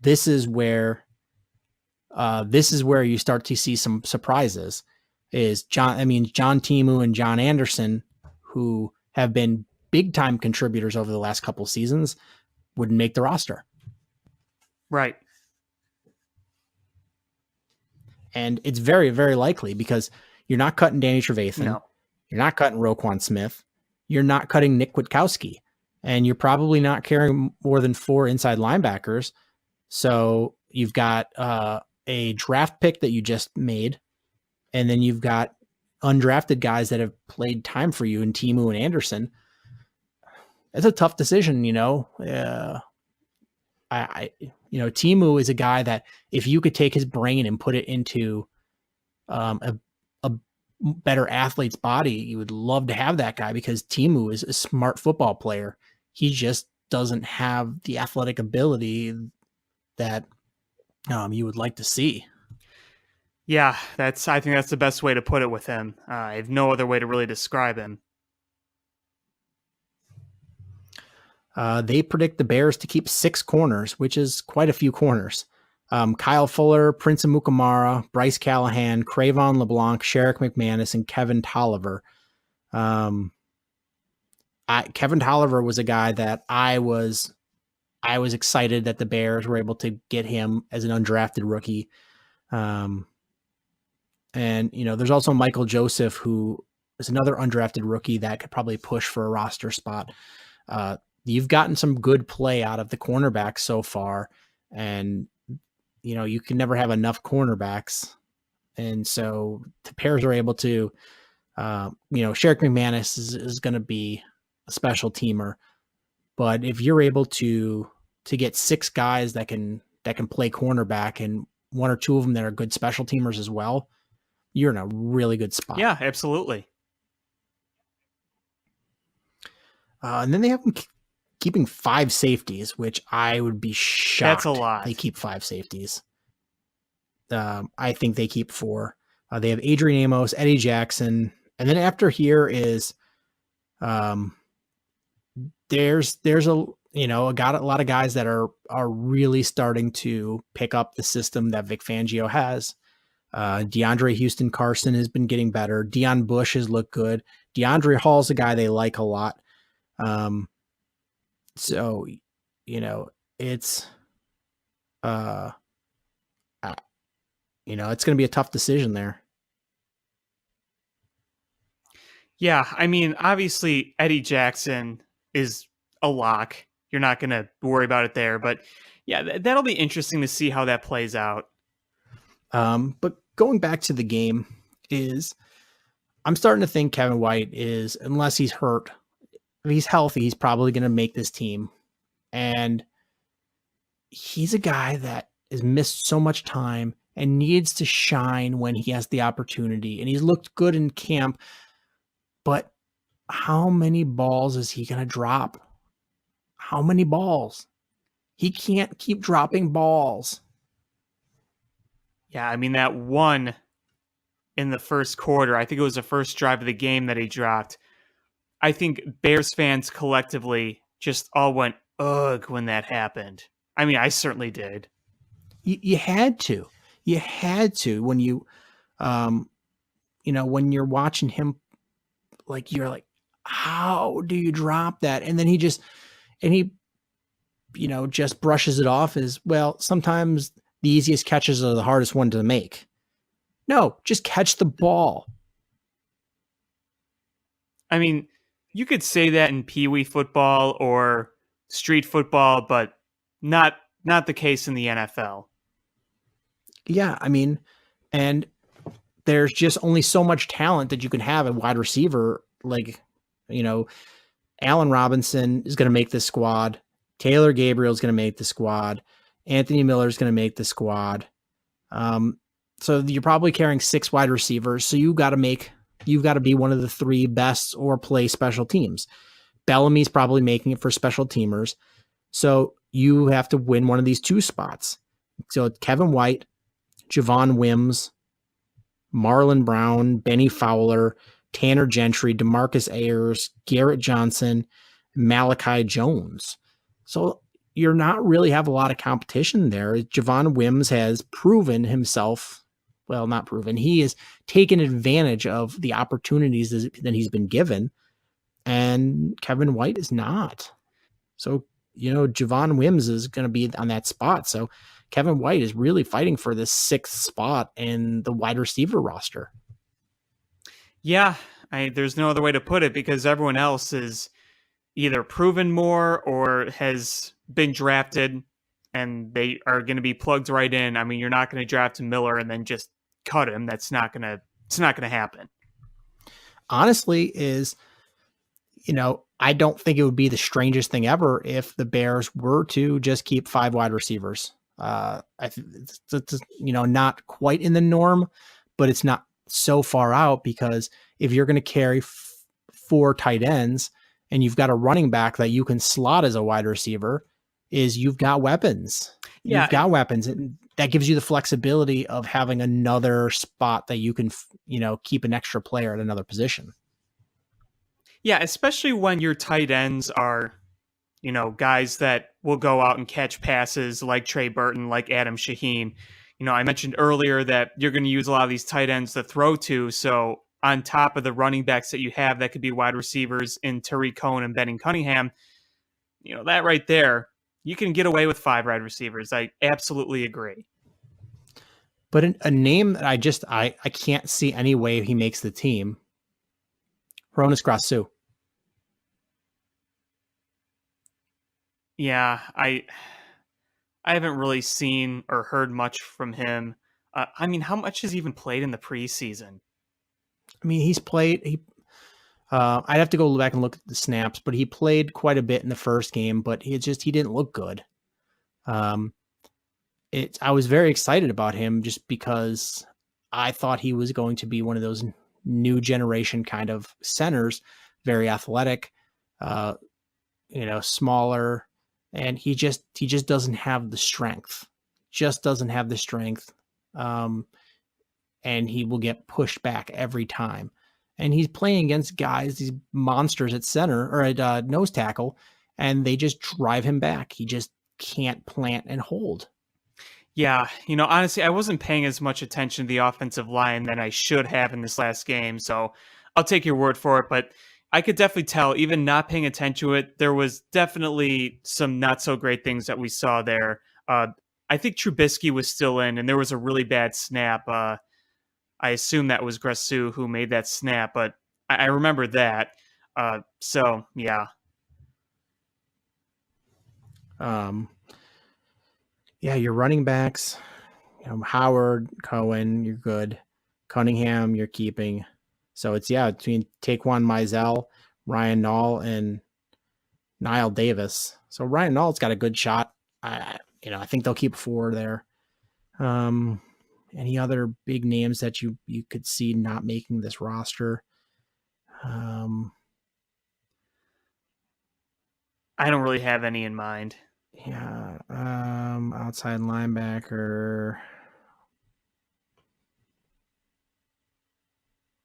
this is where you start to see some surprises. John Timu and John Anderson, who have been big time contributors over the last couple seasons, wouldn't make the roster. Right. And it's very, very likely because you're not cutting Danny Trevathan. No. You're not cutting Roquan Smith. You're not cutting Nick Kwiatkowski. And you're probably not carrying more than 4 inside linebackers. So you've got a draft pick that you just made. And then you've got undrafted guys that have played time for you in Timu and Anderson. It's a tough decision, Timu is a guy that if you could take his brain and put it into a better athlete's body, you would love to have that guy because Timu is a smart football player. He just doesn't have the athletic ability that you would like to see. Yeah, I think that's the best way to put it with him. I have no other way to really describe him. They predict the Bears to keep 6 corners, which is quite a few corners. Kyle Fuller, Prince Amukamara, Bryce Callahan, Cravon LeBlanc, Sherrick McManus, and Kevin Tolliver. Kevin Tolliver was a guy that I was excited that the Bears were able to get him as an undrafted rookie. And there's also Michael Joseph, who is another undrafted rookie that could probably push for a roster spot. You've gotten some good play out of the cornerbacks so far, and you can never have enough cornerbacks. And so the Bears are able to, Sherrick McManus is going to be a special teamer, but if you're able to get 6 guys that can play cornerback and 1 or 2 of them that are good special teamers as well, you're in a really good spot. Yeah, absolutely. And then they have them keeping 5 safeties, which I would be shocked. That's a lot. They keep 5 safeties. I think they keep 4. They have Adrian Amos, Eddie Jackson, and then after here is there's a lot of guys that are really starting to pick up the system that Vic Fangio has. DeAndre Houston Carson has been getting better. Deion Bush has looked good. DeAndre Hall's a guy they like a lot. So, it's, it's going to be a tough decision there. Yeah, I mean, obviously Eddie Jackson is a lock. You're not going to worry about it there, but yeah, that'll be interesting to see how that plays out. But going back to the game I'm starting to think Kevin White is, unless he's hurt, if he's healthy, he's probably going to make this team. And he's a guy that has missed so much time and needs to shine when he has the opportunity. And he's looked good in camp, but how many balls is he going to drop? How many balls? He can't keep dropping balls. Yeah, I mean, that one in the first quarter, I think it was the first drive of the game that he dropped. I think Bears fans collectively just all went, ugh, when that happened. I mean, I certainly did. You had to. You had to when you, when you're watching him, you're like, how do you drop that? And then he just brushes it off as, well, sometimes the easiest catches are the hardest one to make. No, just catch the ball. I mean, you could say that in Pee-wee football or street football, but not the case in the NFL. Yeah, I mean, and there's just only so much talent that you can have at wide receiver. Allen Robinson is going to make this squad. Taylor Gabriel is going to make the squad. Anthony Miller is going to make the squad. So you're probably carrying 6 wide receivers. So you've got to be one of the 3 best or play special teams. Bellamy's probably making it for special teamers. So you have to win one of these 2 spots. So Kevin White, Javon Wims, Marlon Brown, Benny Fowler, Tanner Gentry, DeMarcus Ayers, Garrett Johnson, Malachi Jones. So you're not really have a lot of competition there. Javon Wims has proven himself. Well, not proven. He has taken advantage of the opportunities that he's been given, and Kevin White is not. So, Javon Wims is going to be on that spot. So Kevin White is really fighting for this 6th spot in the wide receiver roster. Yeah, there's no other way to put it, because everyone else is either proven more or has been drafted and they are going to be plugged right in. I mean, you're not going to draft Miller and then just cut him. It's not going to happen. Honestly, I don't think it would be the strangest thing ever if the Bears were to just keep 5 wide receivers. I think it's not quite in the norm, but it's not so far out, because if you're going to carry 4 tight ends and you've got a running back that you can slot as a wide receiver, you've got weapons. Yeah. You've got weapons. And that gives you the flexibility of having another spot that you can, keep an extra player at another position. Yeah, especially when your tight ends are, guys that will go out and catch passes like Trey Burton, like Adam Shaheen. I mentioned earlier that you're going to use a lot of these tight ends to throw to. So on top of the running backs that you have, that could be wide receivers in Tariq Cohen and Benning Cunningham, that right there, you can get away with 5 wide receivers. I absolutely agree. But a name that I can't see any way he makes the team, Hroniss Grasu. Yeah, I haven't really seen or heard much from him. How much has he even played in the preseason? I mean, he's played. I'd have to go back and look at the snaps, but he played quite a bit in the first game. But he didn't look good. I was very excited about him just because I thought he was going to be one of those new generation kind of centers, very athletic. smaller, and he just doesn't have the strength. Just doesn't have the strength. And he will get pushed back every time. And he's playing against guys, these monsters at center or at nose tackle, and they just drive him back. He just can't plant and hold. Yeah, honestly, I wasn't paying as much attention to the offensive line than I should have in this last game, so I'll take your word for it, but I could definitely tell, even not paying attention to it, there was definitely some not so great things that we saw there. I think Trubisky was still in, and there was a really bad snap. I assume that was Grassu who made that snap, but I remember that. So, yeah. Yeah, your running backs, Howard, Cohen, you're good. Cunningham, you're keeping. So it's, between Taquan Mizell, Ryan Nall, and Niall Davis. So Ryan Nall's got a good shot. I think they'll keep 4 there. Any other big names that you could see not making this roster? I don't really have any in mind. Yeah. Outside linebacker.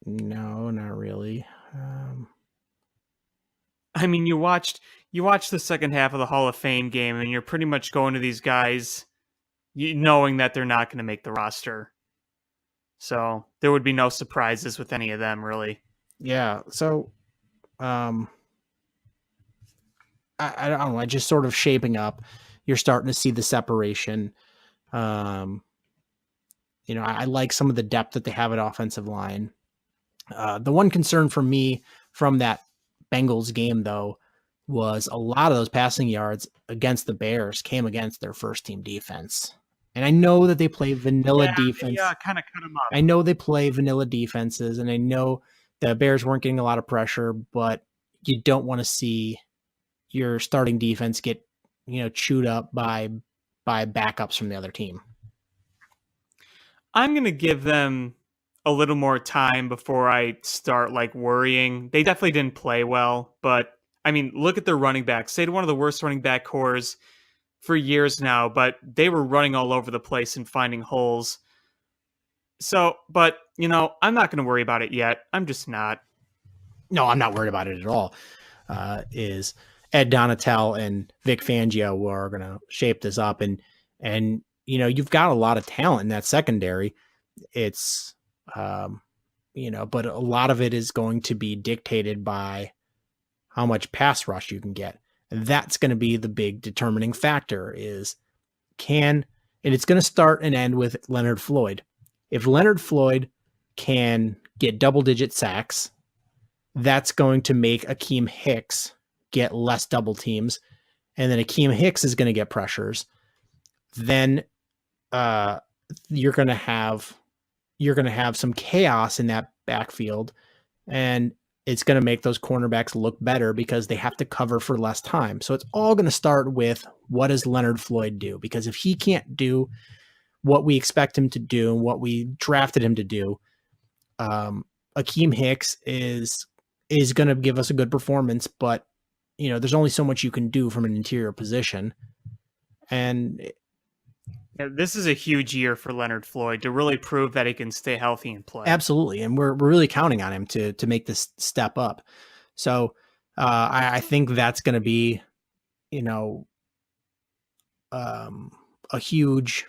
No, not really. I mean, you watched the second half of the Hall of Fame game, and you're pretty much going to these guys knowing that they're not going to make the roster. So there would be no surprises with any of them, really. Yeah. So, I don't know. Just sort of shaping up. You're starting to see the separation. I like some of the depth that they have at offensive line. The one concern for me from that Bengals game, though, was a lot of those passing yards against the Bears came against their first team defense. And I know that they play vanilla defense. Yeah, kind of cut them up. I know they play vanilla defenses, and I know the Bears weren't getting a lot of pressure, but you don't want to see your starting defense get, chewed up by backups from the other team. I'm going to give them a little more time before I start worrying. They definitely didn't play well, but I mean, look at their running backs. They had one of the worst running back cores for years now, but they were running all over the place and finding holes. So, but I'm not going to worry about it yet. I'm just not. No, I'm not worried about it at all. Is Ed Donatel and Vic Fangio are going to shape this up, and you've got a lot of talent in that secondary. It's but a lot of it is going to be dictated by how much pass rush you can get. And that's going to be the big determining factor and it's going to start and end with Leonard Floyd. If Leonard Floyd can get double-digit sacks, that's going to make Akeem Hicks get less double teams, and then Akeem Hicks is going to get pressures. Then you're going to have some chaos in that backfield, and it's going to make those cornerbacks look better because they have to cover for less time. So it's all going to start with, what does Leonard Floyd do? Because if he can't do what we expect him to do and what we drafted him to do, Akeem Hicks is going to give us a good performance, but there's only so much you can do from an interior position. And this is a huge year for Leonard Floyd to really prove that he can stay healthy and play. Absolutely. And we're really counting on him to make this step up. So I think that's going to be, a huge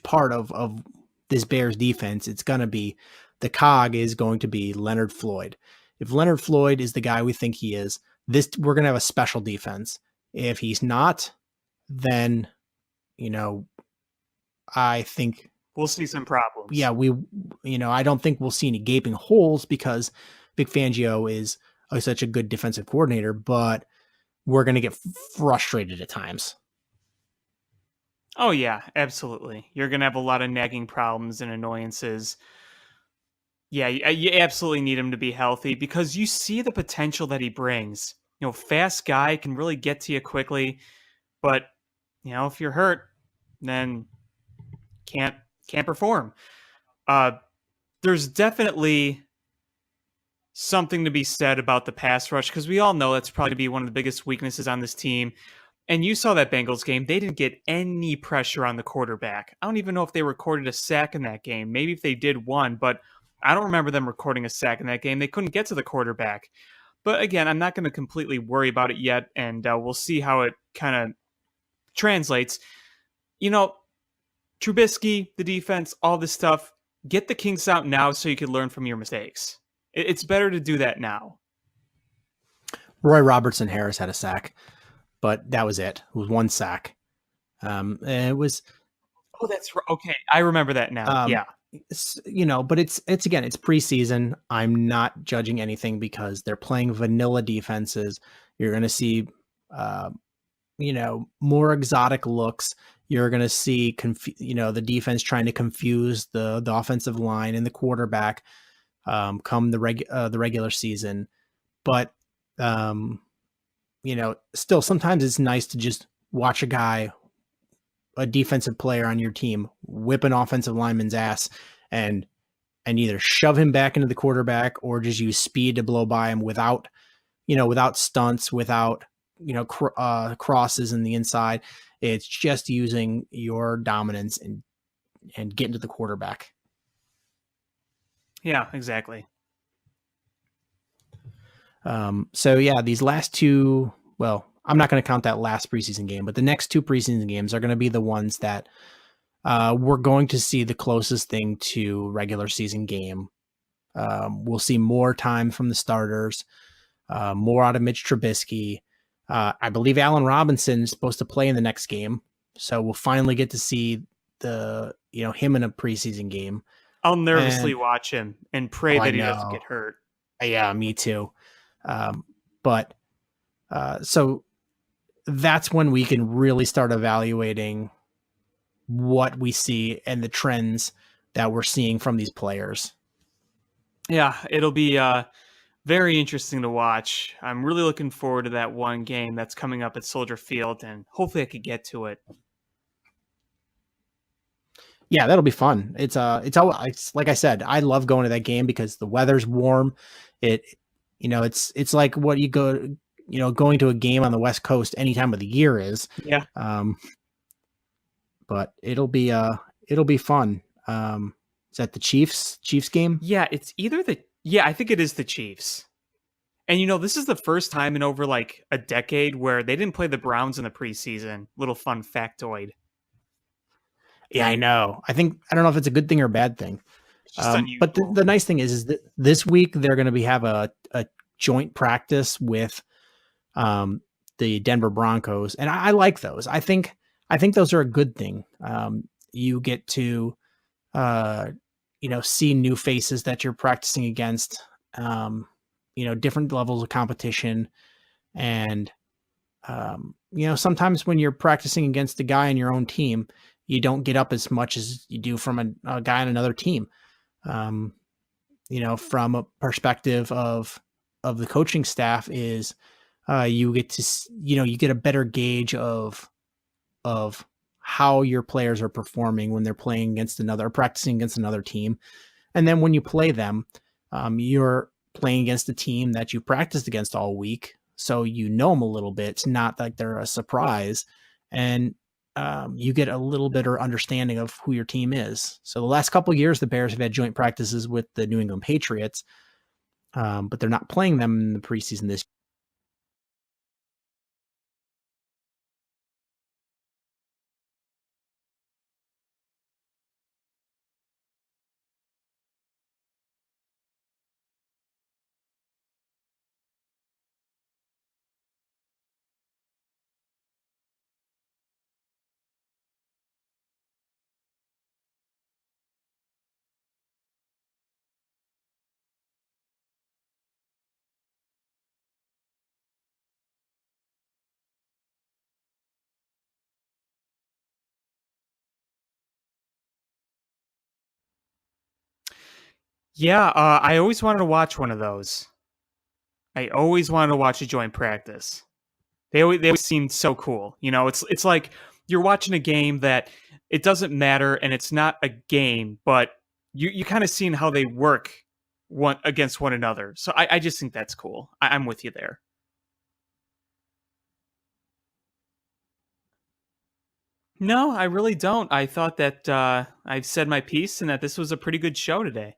part of this Bears defense. It's going to be, the cog is going to be Leonard Floyd. If Leonard Floyd is the guy we think he is, we're going to have a special defense. If he's not, then, I think we'll see some problems. Yeah, I don't think we'll see any gaping holes because Vic Fangio is such a good defensive coordinator, but we're going to get frustrated at times. Oh yeah, absolutely. You're going to have a lot of nagging problems and annoyances. Yeah, you absolutely need him to be healthy because you see the potential that he brings. Fast guy, can really get to you quickly, but if you're hurt, then can't perform. There's definitely something to be said about the pass rush, because we all know that's probably be one of the biggest weaknesses on this team. And you saw that Bengals game. They didn't get any pressure on the quarterback. I don't even know if they recorded a sack in that game. Maybe if they did one, but I don't remember them recording a sack in that game. They couldn't get to the quarterback. But again, I'm not going to completely worry about it yet, and we'll see how it kind of translates. Trubisky, the defense, all this stuff, get the kinks out now so you can learn from your mistakes. It's better to do that now. Roy Robertson Harris had a sack, but that was it. It was one sack. And it was. Oh, that's right. Okay, I remember that now. Yeah. But it's again, it's preseason. I'm not judging anything because they're playing vanilla defenses. You're going to see, more exotic looks. You're going to see, the defense trying to confuse the offensive line and the quarterback come the regular season. But, still sometimes it's nice to just watch a defensive player on your team whip an offensive lineman's ass and either shove him back into the quarterback or just use speed to blow by him without stunts, without, crosses in the inside. It's just using your dominance and getting to the quarterback. Yeah, exactly. These last two, well, I'm not going to count that last preseason game, but the next two preseason games are going to be the ones that we're going to see the closest thing to regular season game. We'll see more time from the starters, more out of Mitch Trubisky. I believe Allen Robinson is supposed to play in the next game, so we'll finally get to see him in a preseason game. I'll nervously watch him and pray that he doesn't get hurt. Yeah, me too. So that's when we can really start evaluating what we see and the trends that we're seeing from these players. Yeah, it'll be very interesting to watch. I'm really looking forward to that one game that's coming up at Soldier Field, and hopefully I could get to it. Yeah, that'll be fun. It's like I said, I love going to that game because the weather's warm. It's like what you go, going to a game on the West Coast any time of the year is. Yeah. But it'll be fun. Is that the Chiefs game? Yeah, it's either I think it is the Chiefs. And this is the first time in over like a decade where they didn't play the Browns in the preseason. Little fun factoid. Yeah, I know. I don't know if it's a good thing or a bad thing. But the nice thing is that this week they're going to have a joint practice with the Denver Broncos, and I like those. I think those are a good thing. You get to see new faces that you're practicing against, different levels of competition, and sometimes when you're practicing against a guy in your own team, you don't get up as much as you do from a guy on another team. From a perspective of the coaching staff is, you get to, you get a better gauge of how your players are performing when they're playing against another, or practicing against another team. And then when you play them, you're playing against a team that you practiced against all week. So them a little bit. It's not like they're a surprise. And you get a little bit of understanding of who your team is. So the last couple of years, the Bears have had joint practices with the New England Patriots, but they're not playing them in the preseason this year. Yeah, I always wanted to watch one of those. I always wanted to watch a joint practice. They always seemed so cool. It's like you're watching a game that it doesn't matter and it's not a game, but you kind of seen how they work against one another. So I just think that's cool. I'm with you there. No, I really don't. I thought that I've said my piece and that this was a pretty good show today.